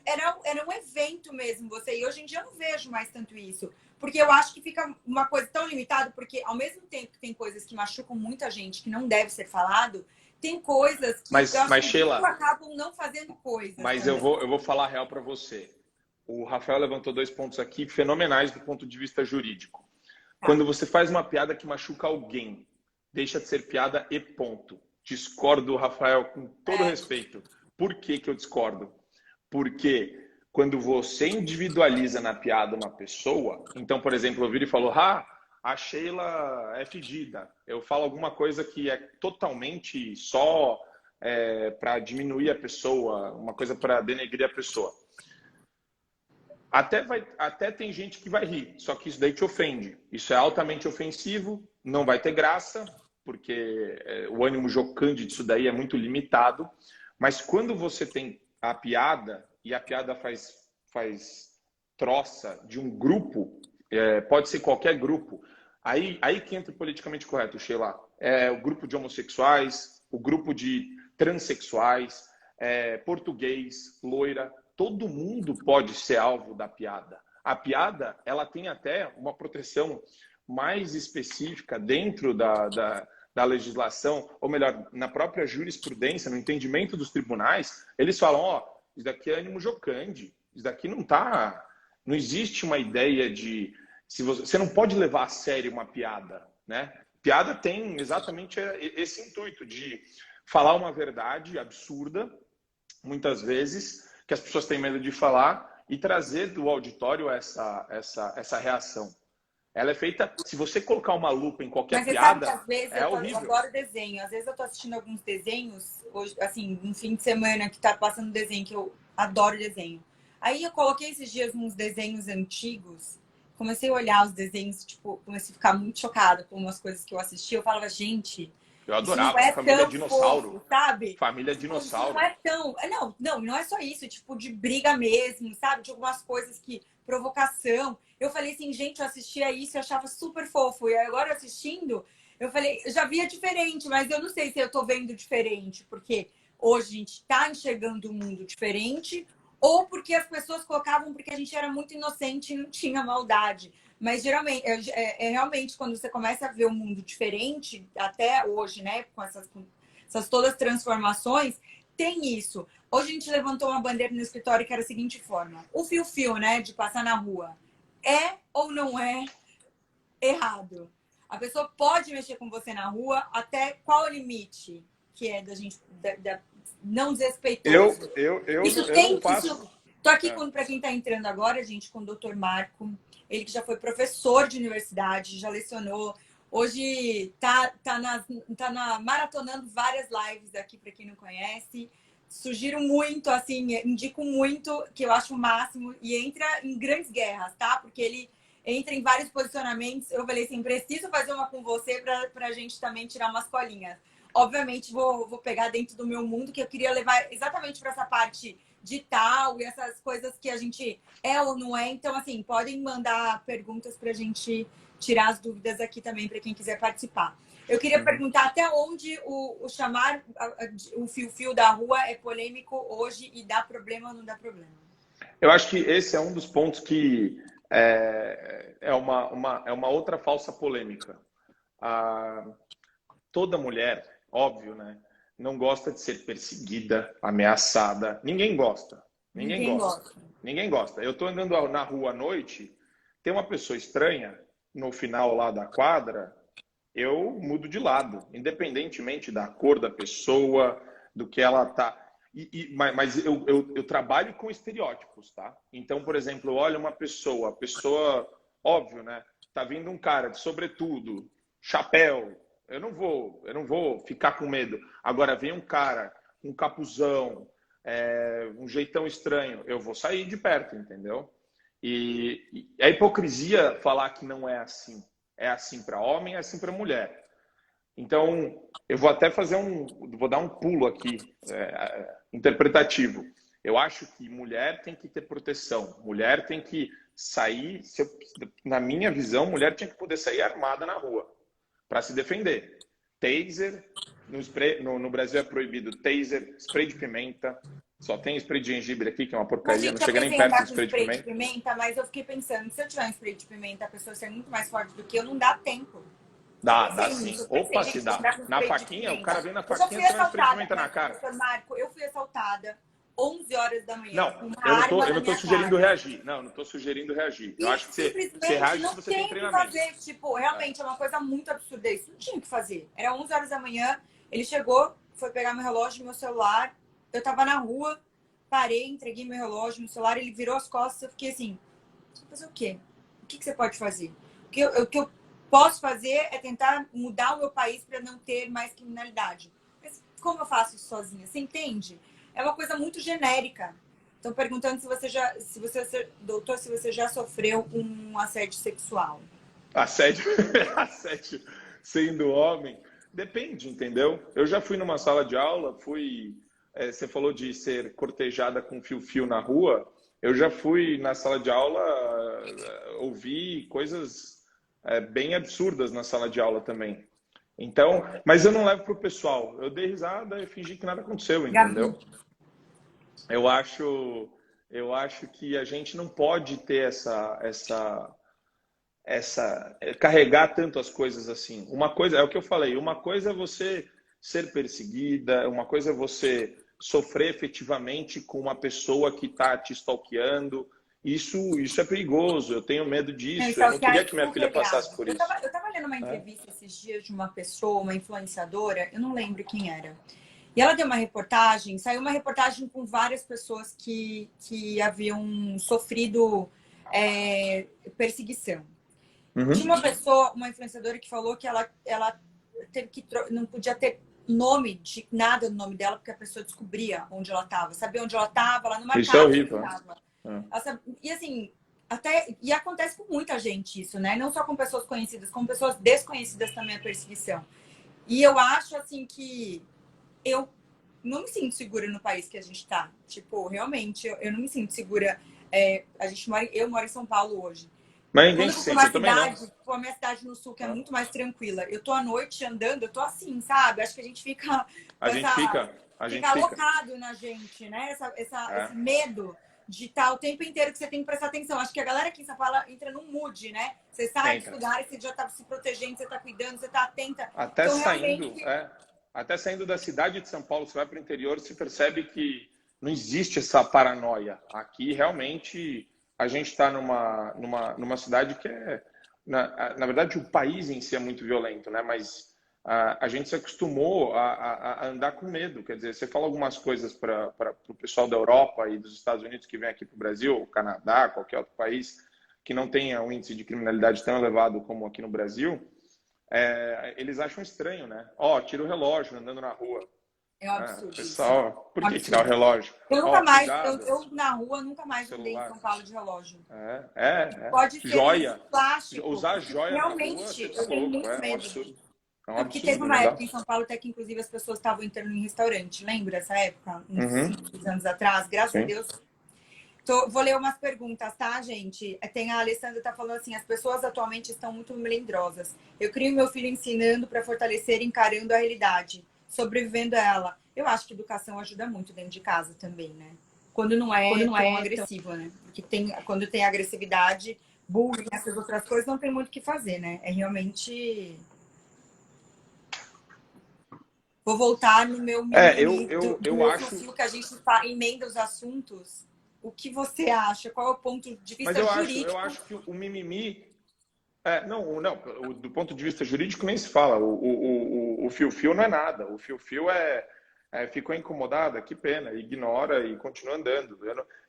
era um evento mesmo, você. E hoje em dia eu não vejo mais tanto isso. Porque eu acho que fica uma coisa tão limitada, porque ao mesmo tempo que tem coisas que machucam muita gente, que não deve ser falado, tem coisas que mas Sheila, acabam não fazendo coisas. Mas eu vou falar a real para você. O Rafael levantou 2 pontos aqui fenomenais do ponto de vista jurídico. Quando você faz uma piada que machuca alguém, deixa de ser piada e ponto. Discordo, Rafael, com todo respeito. Por que eu discordo? Porque quando você individualiza na piada uma pessoa, então, por exemplo, eu viro e falo, a Sheila é fedida. Eu falo alguma coisa que é totalmente só para diminuir a pessoa, uma coisa para denegrir a pessoa. Até tem gente que vai rir, só que isso daí te ofende. Isso é altamente ofensivo, não vai ter graça, porque o ânimo jocante disso daí é muito limitado. Mas quando você tem a piada, e a piada faz troça de um grupo, pode ser qualquer grupo, aí que entra o politicamente correto, Sheila. O grupo de homossexuais, o grupo de transexuais, português, loira, todo mundo pode ser alvo da piada. A piada, ela tem até uma proteção mais específica dentro da legislação, ou melhor, na própria jurisprudência, no entendimento dos tribunais, eles falam, isso daqui é ânimo jocante, isso daqui não existe uma ideia de... Você não pode levar a sério uma piada, né? Piada tem exatamente esse intuito de falar uma verdade absurda, muitas vezes, que as pessoas têm medo de falar, e trazer do auditório essa reação. Ela é feita... Se você colocar uma lupa em qualquer piada, sabe que às vezes horrível. Eu adoro desenho. Às vezes eu tô assistindo alguns desenhos, hoje, assim, um fim de semana que tá passando desenho, que eu adoro desenho. Aí eu coloquei esses dias uns desenhos antigos, comecei a olhar os desenhos, tipo, comecei a ficar muito chocada com umas coisas que eu assisti. Eu falava, gente... Eu adorava Família Dinossauro. Fofo, sabe? Família Dinossauro. Não é tão... Não é só isso. Tipo, de briga mesmo, sabe? De algumas coisas que... Provocação. Eu falei assim, gente, eu assistia isso e achava super fofo. E agora assistindo, eu falei, eu já via diferente, mas eu não sei se eu tô vendo diferente. Porque hoje a gente tá enxergando um mundo diferente ou porque as pessoas colocavam porque a gente era muito inocente e não tinha maldade. Mas geralmente, realmente quando você começa a ver um mundo diferente, até hoje, né, com essas todas as transformações, tem isso. Hoje a gente levantou uma bandeira no escritório que era a seguinte forma. O fio-fio, né, de passar na rua, é ou não é errado? A pessoa pode mexer com você na rua, até qual o limite que é da gente não desrespeitoso? Eu não faço. Tô aqui para quem está entrando agora, gente, com o Dr. Marco. Ele que já foi professor de universidade, já lecionou. Hoje tá maratonando várias lives aqui para quem não conhece. Sugiro muito, assim, indico muito, que eu acho o máximo, e entra em grandes guerras, tá? Porque ele entra em vários posicionamentos. Eu falei assim, preciso fazer uma com você para a gente também tirar umas colinhas. Obviamente, vou pegar dentro do meu mundo, que eu queria levar exatamente para essa parte digital e essas coisas que a gente é ou não é. Então, assim, podem mandar perguntas para a gente tirar as dúvidas aqui também, para quem quiser participar. Eu queria perguntar até onde o chamar o fio-fio da rua é polêmico hoje e dá problema ou não dá problema? Eu acho que esse é um dos pontos que é uma outra falsa polêmica. Toda mulher, óbvio, né, não gosta de ser perseguida, ameaçada. Ninguém gosta. Ninguém gosta. Eu estou andando na rua à noite, tem uma pessoa estranha no final lá da quadra, eu mudo de lado, independentemente da cor da pessoa, do que ela tá. Mas eu trabalho com estereótipos, tá? Então, por exemplo, eu olho uma pessoa, óbvio, né? Tá vindo um cara de sobretudo, chapéu, eu não vou ficar com medo. Agora vem um cara com um capuzão, um jeitão estranho, eu vou sair de perto, entendeu? E a hipocrisia falar que não é assim. É assim para homem, é assim para mulher. Então, eu vou até vou dar um pulo aqui, interpretativo. Eu acho que mulher tem que ter proteção. Mulher tem que sair, na minha visão, mulher tinha que poder sair armada na rua para se defender. Taser, no Brasil é proibido taser, spray de pimenta. Só tem spray de gengibre aqui, que é uma porcaria. Não chega nem perto do spray de pimenta. Mas eu fiquei pensando, se eu tiver um spray de pimenta, a pessoa ser muito mais forte do que eu, não dá tempo. Dá sim. Opa, se dá. Na faquinha, o cara vem na faquinha e põe um spray de pimenta na cara. Marco, eu fui assaltada 11 horas da manhã. Não, eu não estou sugerindo reagir. Não estou sugerindo reagir. Eu acho que você reage se você tem treinamento. Fazer, tipo, realmente é uma coisa muito absurda isso. Não tinha o que fazer. Era 11 horas da manhã, ele chegou, foi pegar meu relógio, meu celular. Eu tava na rua, parei, entreguei meu relógio, meu celular, ele virou as costas, eu fiquei assim, fazer o quê? O que você pode fazer? O que eu posso fazer é tentar mudar o meu país para não ter mais criminalidade. Mas como eu faço isso sozinha? Você entende? É uma coisa muito genérica. Estão perguntando se você já sofreu um assédio sexual. Assédio sendo homem, depende, entendeu? Eu já fui numa sala de aula, você falou de ser cortejada com fio-fio na rua. Eu já fui na sala de aula, ouvi coisas bem absurdas na sala de aula também. Então, mas eu não levo pro pessoal. Eu dei risada e fingi que nada aconteceu, entendeu? Eu acho que a gente não pode ter carregar tanto as coisas assim. Uma coisa é o que eu falei, uma coisa é você ser perseguida, uma coisa é você sofrer efetivamente com uma pessoa que está te stalkeando. Isso é perigoso, eu tenho medo disso, eu não queria que minha filha passasse por isso. Eu estava lendo uma entrevista esses dias de uma pessoa, uma influenciadora, eu não lembro quem era. E ela deu uma reportagem, saiu uma reportagem com várias pessoas que haviam sofrido perseguição. Tinha uma pessoa, uma influenciadora, que falou que ela teve que não podia ter nome de nada no nome dela, porque a pessoa descobria onde ela estava, sabia onde ela estava, ela não marcava. Isso é horrível. E assim, e acontece com muita gente isso, né? Não só com pessoas conhecidas, com pessoas desconhecidas também a perseguição. E eu acho assim que eu não me sinto segura no país que a gente está. Tipo, realmente, eu não me sinto segura. Eu moro em São Paulo hoje. Mas ninguém se sente, eu também não. A minha cidade no sul, que é muito mais tranquila. Eu tô à noite andando, eu tô assim, sabe? Acho que a gente fica... fica alocado na gente, né? Esse medo de estar o tempo inteiro que você tem que prestar atenção. Acho que a galera aqui em São Paulo entra num mood, né? Você sai dos lugares, você já tá se protegendo, você tá cuidando, você tá atenta. Até então, saindo, até saindo da cidade de São Paulo, você vai para o interior, se percebe que não existe essa paranoia. Aqui, realmente, a gente está numa cidade que é... Na verdade, o país em si é muito violento, né? Mas a gente se acostumou a andar com medo. Quer dizer, você fala algumas coisas para o pessoal da Europa e dos Estados Unidos que vem aqui para o Brasil, o Canadá, qualquer outro país que não tenha um índice de criminalidade tão elevado como aqui no Brasil, eles acham estranho, né? Ó, tira o relógio andando na rua. É um absurdo pessoal, isso. por que tirar o relógio? Eu nunca mais, eu na rua nunca mais andei em Celular. São Paulo de relógio. Pode ser joia. plástico. Usar joia realmente, na rua, você eu tá tenho louco, muito é um medo. absurdo. É um Porque absurdo, teve uma não dá. época em São Paulo até que, inclusive, as pessoas estavam entrando em restaurante. Lembra essa época? Uns Uhum. 5 anos atrás. Graças a Sim. Deus. Vou ler umas perguntas, tá, gente? Tem a Alessandra tá falando assim, as pessoas atualmente estão muito melindrosas. Eu crio meu filho ensinando para fortalecer, encarando a realidade, sobrevivendo a ela. Eu acho que educação ajuda muito dentro de casa também, né? Quando não é tão agressivo, né? Porque quando tem agressividade, bullying, essas outras coisas, não tem muito o que fazer, né? É realmente... Vou voltar no meu eu acho... fio que a gente emenda os assuntos. O que você acha? Qual é o ponto de vista jurídico? Eu acho que o mimimi... não, do ponto de vista jurídico nem se fala. O fio-fio não é nada. O fio-fio ficou incomodada, que pena, ignora e continua andando.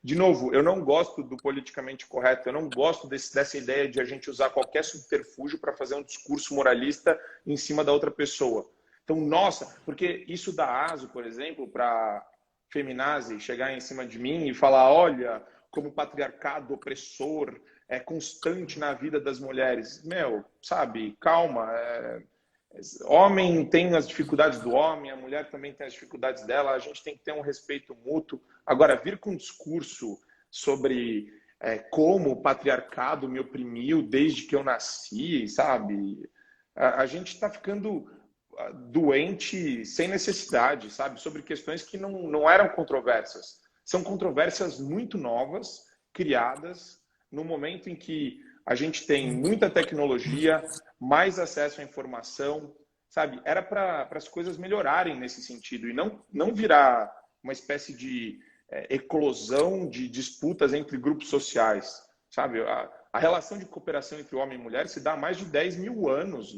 De novo, eu não gosto do politicamente correto, eu não gosto dessa ideia de a gente usar qualquer subterfúgio para fazer um discurso moralista em cima da outra pessoa. Então, nossa, porque isso dá aso, por exemplo, para feminazi chegar em cima de mim e falar, olha, como o patriarcado opressor é constante na vida das mulheres. Meu, sabe, calma. Homem tem as dificuldades do homem, a mulher também tem as dificuldades dela, a gente tem que ter um respeito mútuo. Agora, vir com um discurso sobre como o patriarcado me oprimiu desde que eu nasci, sabe? A gente está ficando doente sem necessidade, sabe? Sobre questões que não eram controversas. São controvérsias muito novas, criadas no momento em que a gente tem muita tecnologia, mais acesso à informação, sabe? Era para as coisas melhorarem nesse sentido e não virar uma espécie de eclosão de disputas entre grupos sociais, sabe? A relação de cooperação entre homem e mulher se dá há mais de 10 mil anos,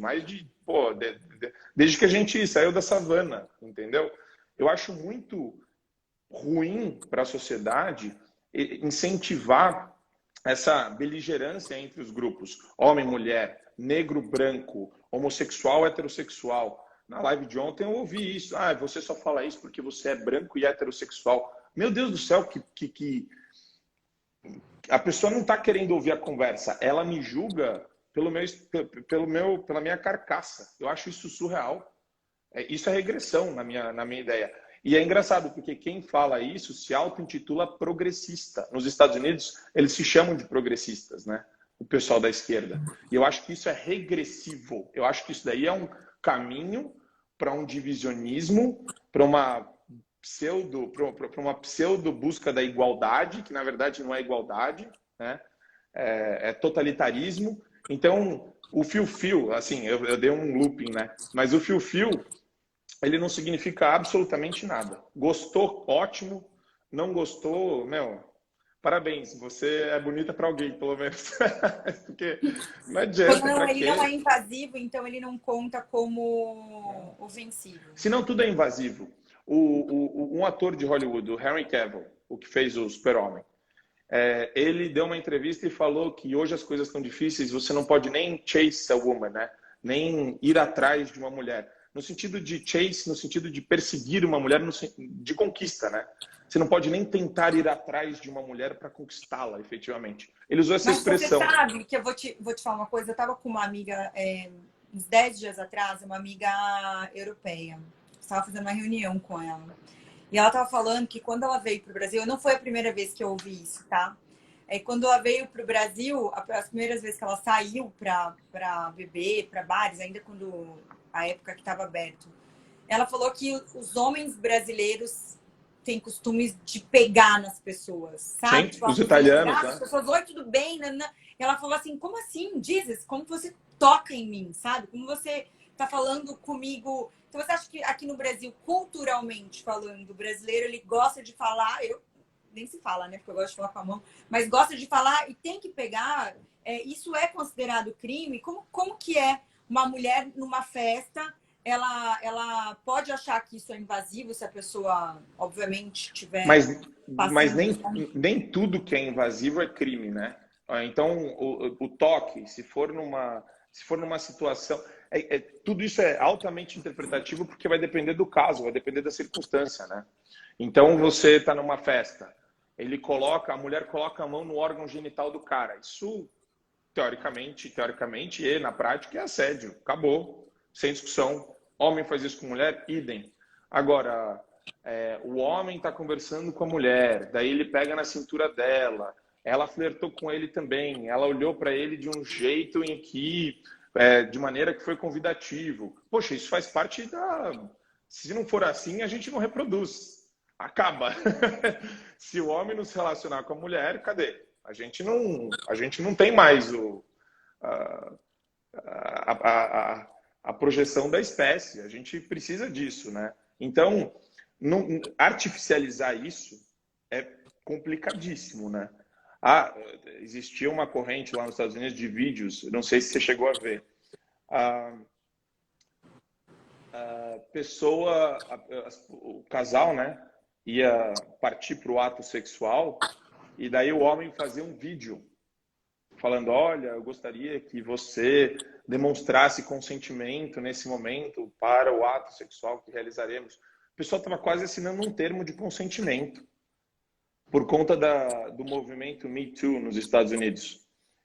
desde que a gente saiu da savana, entendeu? Eu acho muito ruim para a sociedade incentivar essa beligerância entre os grupos, homem, mulher, negro, branco, homossexual, heterossexual. Na live de ontem eu ouvi isso. Você só fala isso porque você é branco e heterossexual. Meu Deus do céu, que a pessoa não está querendo ouvir a conversa. Ela me julga pela minha carcaça. Eu acho isso surreal. Isso é regressão na minha ideia. E é engraçado, porque quem fala isso se auto-intitula progressista. Nos Estados Unidos, eles se chamam de progressistas, né? O pessoal da esquerda. E eu acho que isso é regressivo. Eu acho que isso daí é um caminho para um divisionismo, para uma pseudo busca da igualdade, que na verdade não é igualdade, né? É totalitarismo. Então, o fio-fio, assim, eu dei um looping, né? Mas o fio-fio, ele não significa absolutamente nada. Gostou, ótimo. Não gostou, parabéns. Você é bonita para alguém, pelo menos. Porque não adianta. Ele não é invasivo, então ele não conta como ofensivo. Senão tudo é invasivo. Um ator de Hollywood, o Henry Cavill, o que fez o Super-Homem, ele deu uma entrevista e falou que hoje as coisas estão difíceis, você não pode nem chase a woman, né? Nem ir atrás de uma mulher. No sentido de chase, no sentido de perseguir uma mulher, de conquista, né? Você não pode nem tentar ir atrás de uma mulher para conquistá-la, efetivamente. Ele usou essa expressão. Você sabe que eu vou te falar uma coisa. Eu estava com uma amiga, uns 10 dias atrás, uma amiga europeia. Estava fazendo uma reunião com ela. E ela estava falando que quando ela veio para o Brasil, não foi a primeira vez que eu ouvi isso, tá? Quando ela veio para o Brasil, as primeiras vezes que ela saiu para beber, para bares, ainda quando a época que estava aberto, ela falou que os homens brasileiros têm costumes de pegar nas pessoas, sabe? Sim, tipo, os italianos, né? As pessoas, oi, tudo bem? Nanana. E ela falou assim, como assim, Jesus? Como você toca em mim, sabe? Como você tá falando comigo? Então, você acha que aqui no Brasil, culturalmente falando, o brasileiro, ele gosta de falar, eu nem se fala, né? Porque eu gosto de falar com a mão, mas gosta de falar e tem que pegar. Isso é considerado crime? Como que é uma mulher numa festa? Ela pode achar que isso é invasivo se a pessoa, obviamente, tiver Mas, mas passando. nem tudo que é invasivo é crime, né? Então, o toque, se for numa situação. Tudo isso é altamente interpretativo porque vai depender do caso, vai depender da circunstância, né? Então, você está numa festa, a mulher coloca a mão no órgão genital do cara. Isso, teoricamente, e na prática é assédio. Acabou, sem discussão. Homem faz isso com mulher, idem. Agora, o homem está conversando com a mulher, daí ele pega na cintura dela, ela flertou com ele também, ela olhou para ele de um jeito em que, de maneira que foi convidativo. Poxa, isso faz parte da... Se não for assim, a gente não reproduz. Acaba. Se o homem não se relacionar com a mulher, cadê? A gente não tem mais a projeção da espécie. A gente precisa disso, né? Então, artificializar isso é complicadíssimo, né? Existia uma corrente lá nos Estados Unidos de vídeos, não sei se você chegou a ver. O casal, né, ia partir para o ato sexual e daí o homem fazia um vídeo falando, olha, eu gostaria que você demonstrasse consentimento nesse momento para o ato sexual que realizaremos. O pessoal estava quase assinando um termo de consentimento por conta do movimento Me Too nos Estados Unidos,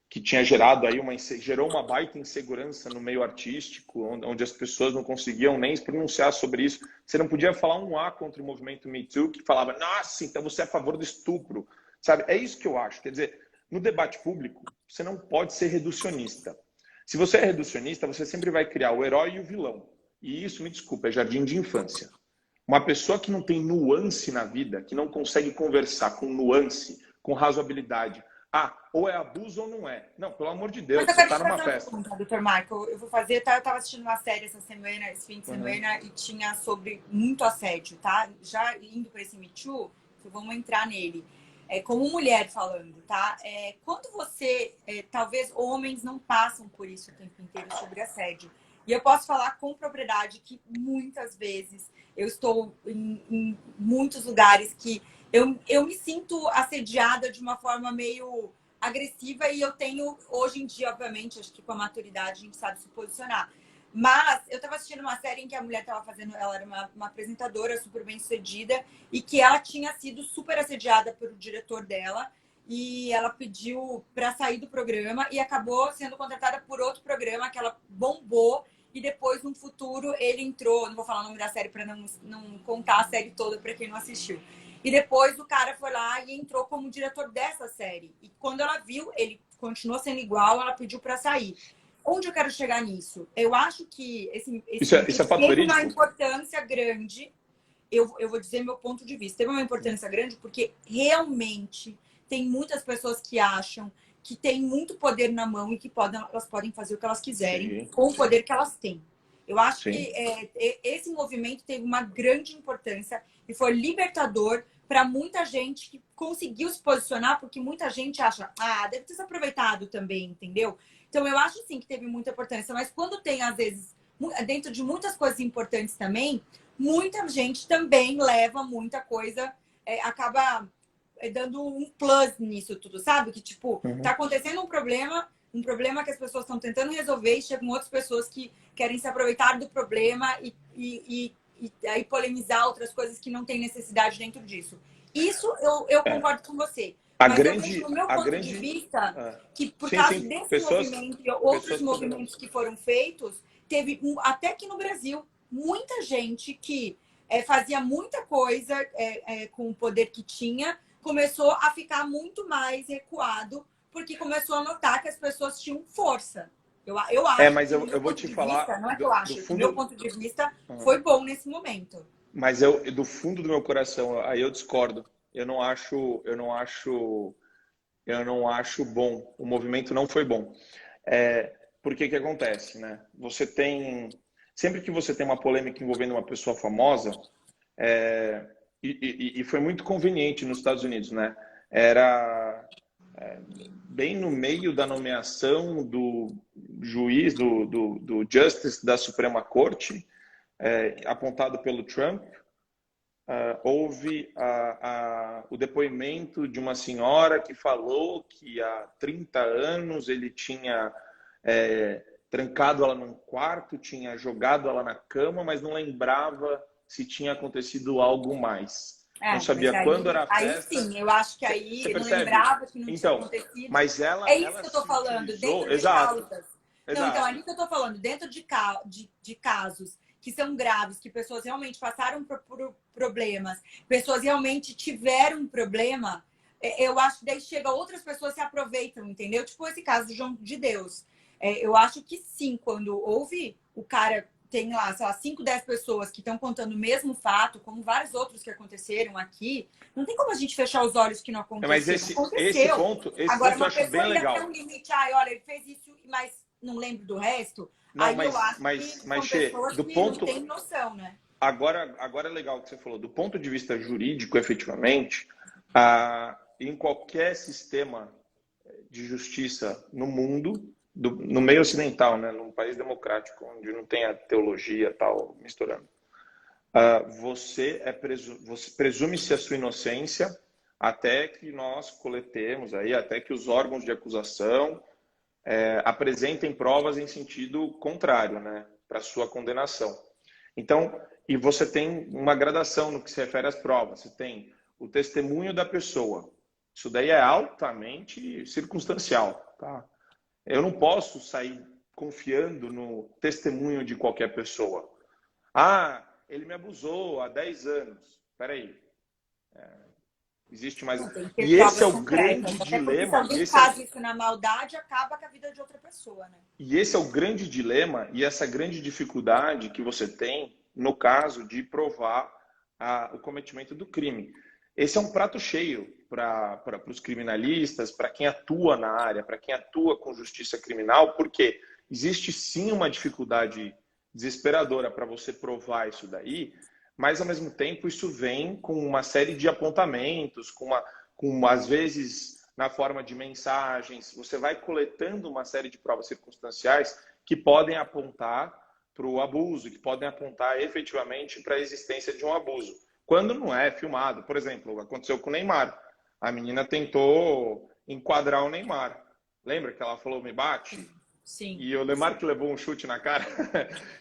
que tinha gerado aí gerou uma baita insegurança no meio artístico, onde as pessoas não conseguiam nem se pronunciar sobre isso. Você não podia falar um A contra o movimento Me Too, que falava, nossa, então você é a favor do estupro. Sabe? É isso que eu acho. Quer dizer, no debate público, você não pode ser reducionista. Se você é reducionista, você sempre vai criar o herói e o vilão. E isso, me desculpa, é jardim de infância. Uma pessoa que não tem nuance na vida, que não consegue conversar com nuance, com razoabilidade, ou é abuso ou não é. Não, pelo amor de Deus, você está numa festa. Dr. Michael, eu vou fazer, eu estava assistindo uma série esse fim de semana, e tinha sobre muito assédio, tá? Já indo para esse Me Too, vamos entrar nele. Como mulher falando, tá? Quando você, talvez homens não passam por isso o tempo inteiro sobre assédio. E eu posso falar com propriedade que muitas vezes eu estou em muitos lugares que eu me sinto assediada de uma forma meio agressiva e eu tenho, hoje em dia, obviamente, acho que com a maturidade a gente sabe se posicionar. Mas eu estava assistindo uma série em que a mulher estava fazendo, ela era uma apresentadora super bem sucedida e que ela tinha sido super assediada pelo diretor dela e ela pediu para sair do programa e acabou sendo contratada por outro programa que ela bombou e depois, no futuro, ele entrou, não vou falar o nome da série para não contar a série toda para quem não assistiu. E depois o cara foi lá e entrou como diretor dessa série. E quando ela viu, ele continuou sendo igual, ela pediu para sair. Onde eu quero chegar nisso? Eu acho que isso é fato teve verídico? uma importância grande. Eu vou dizer meu ponto de vista. Teve uma importância grande porque realmente tem muitas pessoas que acham que tem muito poder na mão e que elas podem fazer o que elas quiserem com o poder que elas têm. Eu acho que esse movimento teve uma grande importância e foi libertador para muita gente que conseguiu se posicionar, porque muita gente acha, deve ter se aproveitado também, entendeu? Então, eu acho sim que teve muita importância, mas quando tem, às vezes, dentro de muitas coisas importantes também, muita gente também leva muita coisa, acaba dando um plus nisso tudo, sabe? Que, tipo, tá acontecendo um problema que as pessoas estão tentando resolver e chegam outras pessoas que querem se aproveitar do problema e aí polemizar outras coisas que não tem necessidade dentro disso. Isso eu concordo com você. Mas eu vejo no meu ponto de vista que por causa desse movimento e outros movimentos que foram feitos, teve, até que no Brasil, muita gente que fazia muita coisa com o poder que tinha, começou a ficar muito mais recuado, porque começou a notar que as pessoas tinham força. Eu acho mas eu vou te falar... Vista, não é que eu acho, do meu ponto de vista, foi bom nesse momento. Mas do fundo do meu coração, aí eu discordo. Eu não acho bom. O movimento não foi bom. Porque que acontece, né? sempre que você tem uma polêmica envolvendo uma pessoa famosa, e foi muito conveniente nos Estados Unidos, né? Era bem no meio da nomeação do juiz, do Justice da Suprema Corte, apontado pelo Trump. Houve o depoimento de uma senhora que falou que há 30 anos ele tinha trancado ela num quarto, tinha jogado ela na cama, mas não lembrava se tinha acontecido algo mais. Não sabia quando era a festa. Aí sim, eu acho que aí ele não lembrava que não tinha acontecido. Mas ela, é isso que eu tô falando, dentro de causas. Então, ali que eu tô falando, dentro de casos que são graves, que pessoas realmente passaram por problemas, pessoas realmente tiveram um problema, eu acho que daí chega outras pessoas se aproveitam, entendeu? Tipo esse caso do João de Deus. Eu acho que sim, quando houve o cara, tem lá, sei lá, 5, 10 pessoas que estão contando o mesmo fato, como vários outros que aconteceram aqui, não tem como a gente fechar os olhos que não aconteceu. Mas esse ponto Agora, eu acho bem legal. Agora, uma pessoa ainda tem um limite, olha, ele fez isso, mas não lembro do resto. Não, aí mas, eu acho mas que são pessoas do que ponto, não têm noção, né? Agora é legal o que você falou. Do ponto de vista jurídico, efetivamente, em qualquer sistema de justiça no mundo, no meio ocidental, né, num país democrático, onde não tem a teologia tal misturando, você presume-se a sua inocência até que nós coletemos aí, até que os órgãos de acusação apresentem provas em sentido contrário, né, para sua condenação. Então, e você tem uma gradação no que se refere às provas. Você tem o testemunho da pessoa. Isso daí é altamente circunstancial, tá? Eu não posso sair confiando no testemunho de qualquer pessoa. Ele me abusou há 10 anos. Espera aí. Existe mais... E esse é o grande dilema. Se alguém faz isso na maldade, acaba com a vida de outra pessoa, né? E esse é o grande dilema e essa grande dificuldade que você tem no caso de provar o cometimento do crime. Esse é um prato cheio para os criminalistas, para quem atua na área, para quem atua com justiça criminal, porque existe sim uma dificuldade desesperadora para você provar isso daí, mas ao mesmo tempo isso vem com uma série de apontamentos, com às vezes na forma de mensagens, você vai coletando uma série de provas circunstanciais que podem apontar para o abuso, que podem apontar efetivamente para a existência de um abuso, quando não é filmado. Por exemplo, aconteceu com o Neymar. A menina tentou enquadrar o Neymar. Lembra que ela falou, me bate? Sim. E o Neymar que levou um chute na cara.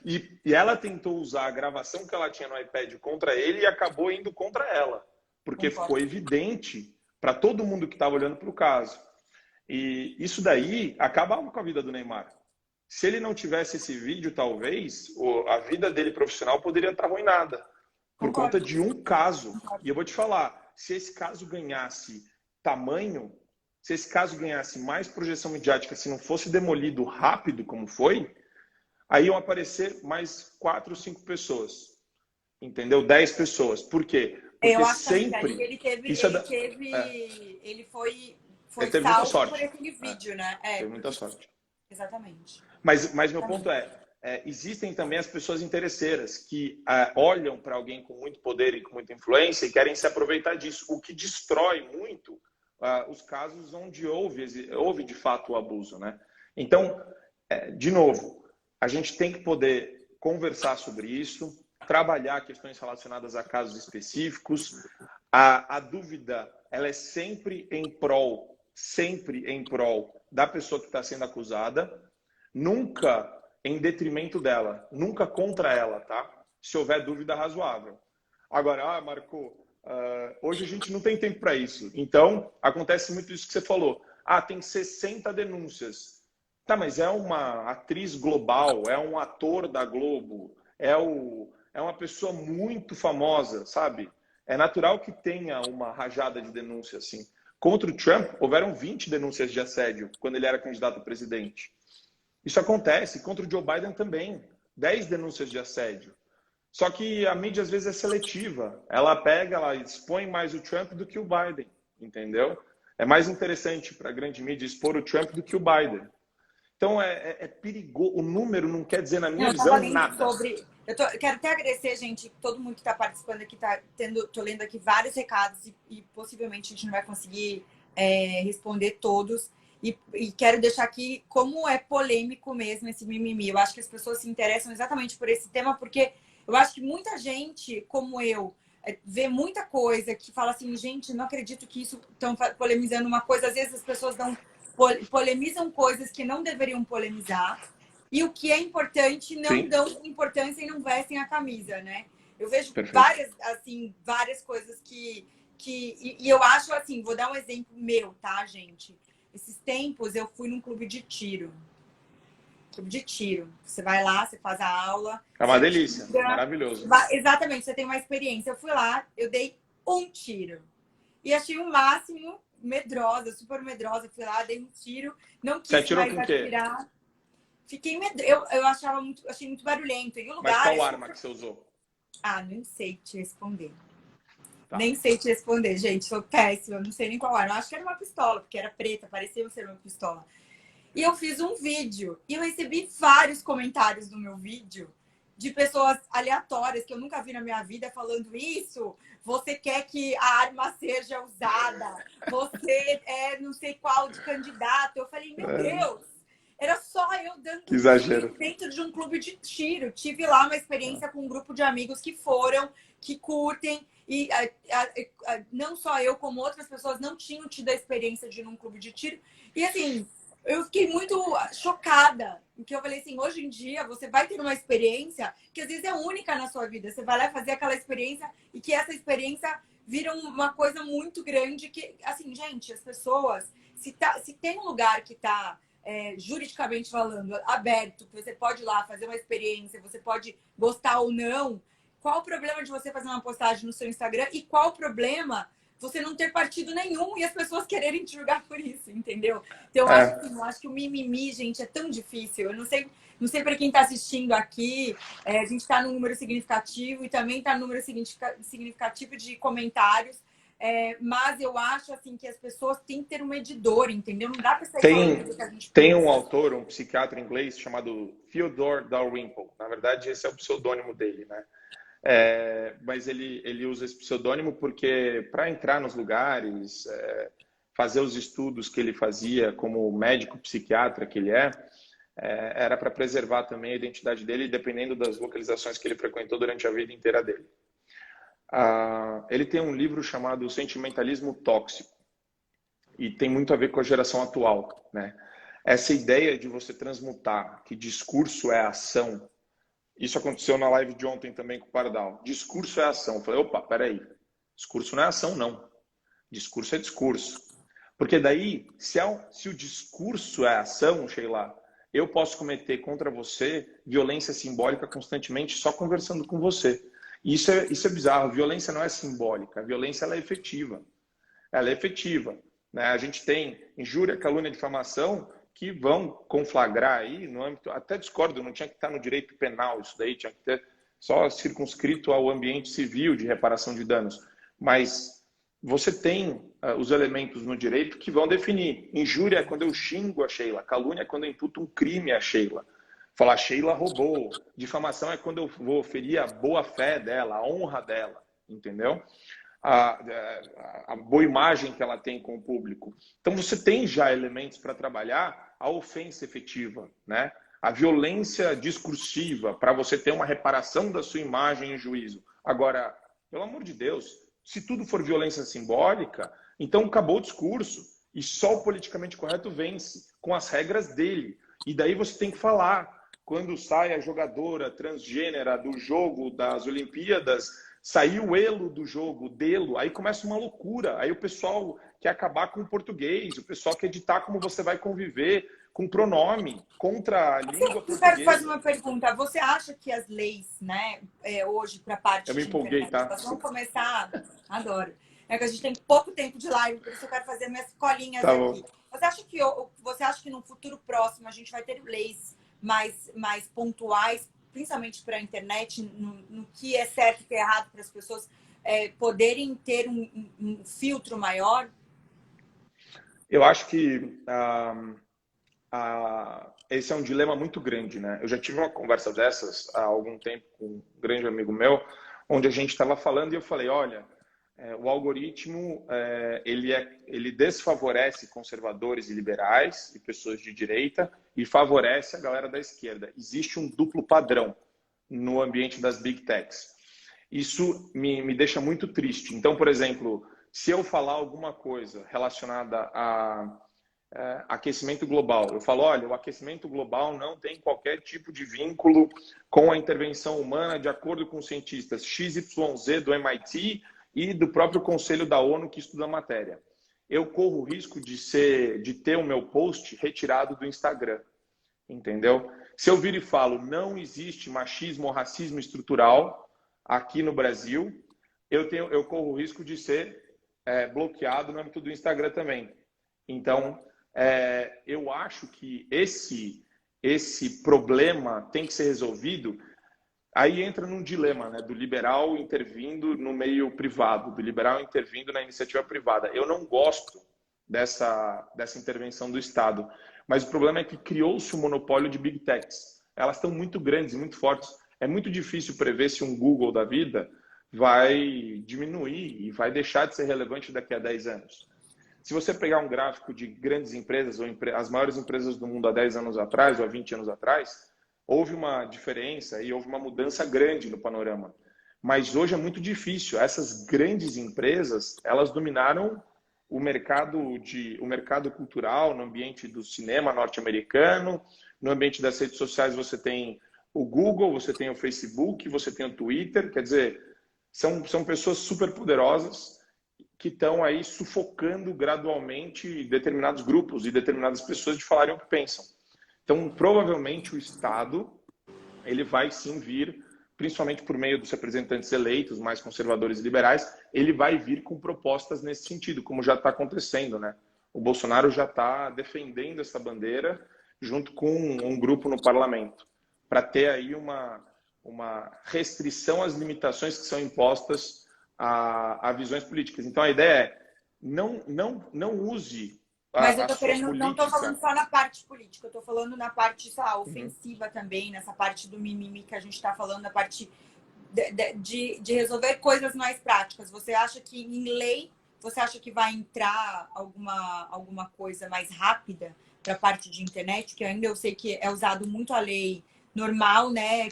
e ela tentou usar a gravação que ela tinha no iPad contra ele e acabou indo contra ela. Porque ficou evidente para todo mundo que estava olhando para o caso. E isso daí acabava com a vida do Neymar. Se ele não tivesse esse vídeo, talvez, a vida dele profissional poderia estar arruinada. Por conta de um caso. E eu vou te falar, se esse caso ganhasse tamanho, se esse caso ganhasse mais projeção midiática, se não fosse demolido rápido como foi, aí iam aparecer mais 4 ou 5 pessoas. Entendeu? 10 pessoas. Por quê? Porque eu acho sempre... que ele foi teve muita salvo sorte. por aquele vídeo, né? Teve muita sorte. Exatamente. Mas meu ponto existem também as pessoas interesseiras que olham para alguém com muito poder e com muita influência e querem se aproveitar disso, o que destrói muito os casos onde houve de fato o abuso, né? Então, de novo, a gente tem que poder conversar sobre isso, trabalhar questões relacionadas a casos específicos. A dúvida, ela é sempre em prol da pessoa que está sendo acusada, nunca em detrimento dela, nunca contra ela, tá? Se houver dúvida razoável. Agora, Marco, hoje a gente não tem tempo para isso. Então, acontece muito isso que você falou. Tem 60 denúncias. Tá, mas é uma atriz global, é um ator da Globo, é uma pessoa muito famosa, sabe? É natural que tenha uma rajada de denúncias assim. Contra o Trump, houveram 20 denúncias de assédio quando ele era candidato a presidente. Isso acontece. Contra o Joe Biden também. 10 denúncias de assédio. Só que a mídia às vezes é seletiva. Ela expõe mais o Trump do que o Biden. Entendeu? É mais interessante para a grande mídia expor o Trump do que o Biden. Então é perigoso. O número não quer dizer, na minha Eu visão, estava lendo nada. sobre. Quero até agradecer, gente, todo mundo que está participando aqui, tô lendo aqui vários recados e possivelmente a gente não vai conseguir responder todos. E quero deixar aqui como é polêmico mesmo esse mimimi. Eu acho que as pessoas se interessam exatamente por esse tema, porque eu acho que muita gente, como eu, vê muita coisa que fala assim, gente, não acredito que isso estão polemizando uma coisa. Às vezes as pessoas polemizam coisas que não deveriam polemizar. E o que é importante, não Sim, dão importância e não vestem a camisa, né? Eu vejo perfeito. várias coisas e eu acho assim, vou dar um exemplo meu, tá, gente? Esses tempos eu fui num clube de tiro. Clube de tiro. Você vai lá, você faz a aula, É você uma delícia, atira. maravilhoso. Exatamente, você tem uma experiência. Eu fui lá, eu dei um tiro. E achei o máximo, medrosa, super medrosa. Fui lá, dei um tiro, não Você quis atirou mais com o quê? atirar. Fiquei eu achei muito barulhento. E o Mas lugar qual é arma super... que você usou? Ah, nem sei te responder. Tá. Nem sei te responder, gente. Sou péssima, não sei nem qual arma. Acho que era uma pistola, porque era preta, parecia ser uma pistola. E eu fiz um vídeo e eu recebi vários comentários no meu vídeo de pessoas aleatórias que eu nunca vi na minha vida falando isso. Você quer que a arma seja usada? Você é não sei qual de candidato? Eu falei, meu Deus, era só eu Que dando um tiro exagero. dentro de um clube de tiro. Tive lá uma experiência com um grupo de amigos que foram, que curtem. E não só eu, como outras pessoas não tinham tido a experiência de ir num clube de tiro. E assim, eu fiquei muito chocada. Porque eu falei assim, hoje em dia você vai ter uma experiência que às vezes é única na sua vida. Você vai lá fazer aquela experiência e que essa experiência vira uma coisa muito grande que, assim, gente, as pessoas, se tem um lugar que está juridicamente falando, aberto, que você pode ir lá fazer uma experiência, você pode gostar ou não, qual o problema de você fazer uma postagem no seu Instagram e qual o problema você não ter partido nenhum e as pessoas quererem te julgar por isso, entendeu? Então, É, eu acho que o mimimi, gente, é tão difícil. Eu não sei para quem está assistindo aqui, a gente está num número significativo e também está num número significativo de comentários, mas eu acho assim que as pessoas têm que ter um medidor, entendeu? Não dá para sair falando tem, tudo que a gente tem um pensa. autor, um psiquiatra inglês chamado Theodore Dalrymple. Na verdade, esse é o pseudônimo dele, né? Mas ele usa esse pseudônimo porque para entrar nos lugares, fazer os estudos que ele fazia como médico psiquiatra que ele era para preservar também a identidade dele, dependendo das localizações que ele frequentou durante a vida inteira dele. Ele tem um livro chamado Sentimentalismo Tóxico e tem muito a ver com a geração atual, né? Essa ideia de você transmutar que discurso é ação. Isso aconteceu na live de ontem também com o Pardal. Discurso é ação. Eu falei, opa, peraí. Discurso não é ação, não. Discurso é discurso. Porque daí, se o discurso é ação, Sheila, eu posso cometer contra você violência simbólica constantemente só conversando com você. Isso é bizarro. Violência não é simbólica. A violência ela é efetiva. Ela é efetiva, né? A gente tem injúria, calúnia, difamação que vão conflagrar aí no âmbito, até discordo, não tinha que estar no direito penal isso daí, tinha que ter só circunscrito ao ambiente civil de reparação de danos. Mas você tem os elementos no direito que vão definir. Injúria é quando eu xingo a Sheila, calúnia é quando eu imputo um crime a Sheila. Falar Sheila roubou. Difamação é quando eu vou ferir a boa-fé dela, a honra dela, entendeu? A boa imagem que ela tem com o público. Então você tem já elementos para trabalhar a ofensa efetiva, né? A violência discursiva para você ter uma reparação da sua imagem em juízo. Agora, pelo amor de Deus, se tudo for violência simbólica, então acabou o discurso e só o politicamente correto vence com as regras dele. E daí você tem que falar. Quando sai a jogadora transgênera do jogo das Olimpíadas, saiu o elo do jogo, delo, aí começa uma loucura. Aí o pessoal quer acabar com o português, o pessoal quer editar como você vai conviver com pronome contra a língua Eu quero fazer portuguesa. uma pergunta. você acha que as leis, né, hoje para a Eu parte me de empolguei, internet, tá? elas vão começar? Adoro. É que a gente tem pouco tempo de live, por isso eu quero fazer minhas colinhas Tá bom. aqui. Você acha que no futuro próximo a gente vai ter leis mais pontuais, principalmente para a internet, no que é certo e que é errado para as pessoas poderem ter um filtro maior? Eu acho que esse é um dilema muito grande, né? Eu já tive uma conversa dessas há algum tempo com um grande amigo meu, onde a gente estava falando e eu falei, olha, o algoritmo ele desfavorece conservadores e liberais e pessoas de direita e favorece a galera da esquerda. Existe um duplo padrão no ambiente das big techs. Isso me deixa muito triste. Então, por exemplo, se eu falar alguma coisa relacionada a aquecimento global, eu falo, olha, o aquecimento global não tem qualquer tipo de vínculo com a intervenção humana, de acordo com cientistas XYZ do MIT e do próprio Conselho da ONU que estuda a matéria. Eu corro o risco de ter o meu post retirado do Instagram, entendeu? Se eu vir e falo, não existe machismo ou racismo estrutural aqui no Brasil, eu corro o risco de ser bloqueado no âmbito do Instagram também. Então, eu acho que esse problema tem que ser resolvido. Aí entra num dilema, né, do liberal intervindo no meio privado, do liberal intervindo na iniciativa privada. Eu não gosto dessa intervenção do Estado, mas o problema é que criou-se um monopólio de big techs. Elas estão muito grandes e muito fortes. É muito difícil prever se um Google da vida vai diminuir e vai deixar de ser relevante daqui a 10 anos. Se você pegar um gráfico de grandes empresas, ou as maiores empresas do mundo há 10 anos atrás, ou há 20 anos atrás, houve uma diferença e houve uma mudança grande no panorama. Mas hoje é muito difícil. Essas grandes empresas, elas dominaram o mercado cultural, no ambiente do cinema norte-americano, no ambiente das redes sociais você tem o Google, você tem o Facebook, você tem o Twitter, quer dizer, são pessoas super poderosas que estão aí sufocando gradualmente determinados grupos e determinadas pessoas de falarem o que pensam. Então, provavelmente o Estado ele vai sim vir, principalmente por meio dos representantes eleitos, mais conservadores e liberais, ele vai vir com propostas nesse sentido, como já está acontecendo, né? O Bolsonaro já está defendendo essa bandeira junto com um grupo no parlamento, para ter aí uma restrição às limitações que são impostas a visões políticas. Então, a ideia é não use mas eu tô querendo, não estou falando só na parte política, eu estou falando na parte, sei lá, ofensiva também, nessa parte do mimimi que a gente está falando, na parte de resolver coisas mais práticas. Você acha que em lei, você acha que vai entrar alguma coisa mais rápida para a parte de internet? Que ainda eu sei que é usado muito a lei normal, né?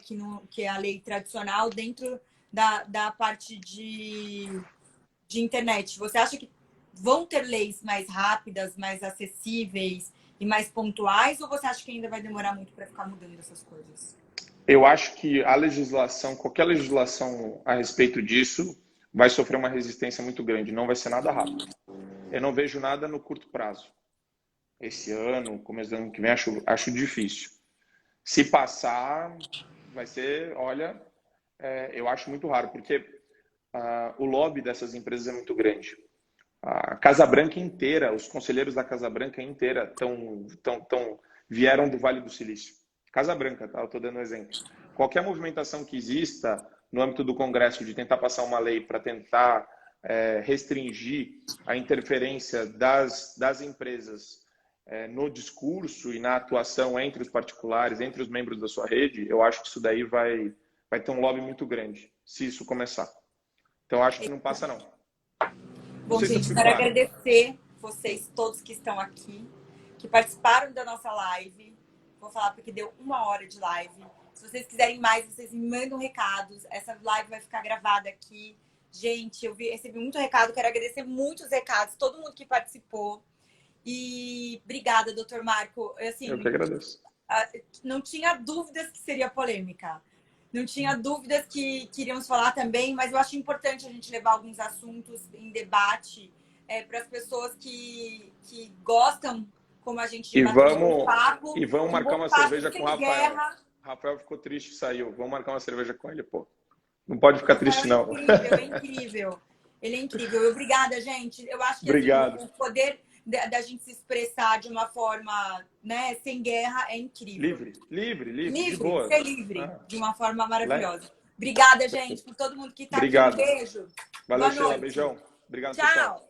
Que é a lei tradicional dentro da parte de internet. Você acha que vão ter leis mais rápidas, mais acessíveis e mais pontuais, ou você acha que ainda vai demorar muito para ficar mudando essas coisas? Eu acho que a legislação, qualquer legislação a respeito disso, vai sofrer uma resistência muito grande. Não vai ser nada rápido. Eu não vejo nada no curto prazo. Esse ano, começo do ano que vem, acho difícil. Se passar, vai ser, olha, eu acho muito raro, porque o lobby dessas empresas é muito grande. A Casa Branca inteira, os conselheiros da Casa Branca inteira vieram do Vale do Silício. Casa Branca, tá? Eu estou dando um exemplo. Qualquer movimentação que exista no âmbito do Congresso de tentar passar uma lei para tentar restringir a interferência das empresas no discurso e na atuação entre os particulares, entre os membros da sua rede, eu acho que isso daí vai ter um lobby muito grande, se isso começar. Então, eu acho que não passa, não. Bom, gente, quero agradecer vocês todos que estão aqui, que participaram da nossa live. Vou falar porque deu 1 hora de live. Se vocês quiserem mais, vocês me mandam recados. Essa live vai ficar gravada aqui. Gente, eu recebi muito recado. Quero agradecer muitos recados, todo mundo que participou. E obrigada, doutor Marco. Assim, eu que agradeço. Não tinha dúvidas que seria polêmica. Não tinha dúvidas que queríamos falar também, mas eu acho importante a gente levar alguns assuntos em debate para as pessoas que gostam, como a gente, de bater um papo. E vamos marcar uma cerveja com o Rafael. Rafael ficou triste e saiu. Vamos marcar uma cerveja com ele, pô. Não pode ficar triste, não. É incrível. Ele é incrível. Obrigada, gente. Eu acho que assim, o poder da gente se expressar de uma forma, né, sem guerra é incrível. Livre, de boa. Ser livre, de uma forma maravilhosa. Obrigada, gente, por todo mundo que está aqui. Um beijo. Valeu, Sheila. Beijão. Obrigado, tchau. Pessoal.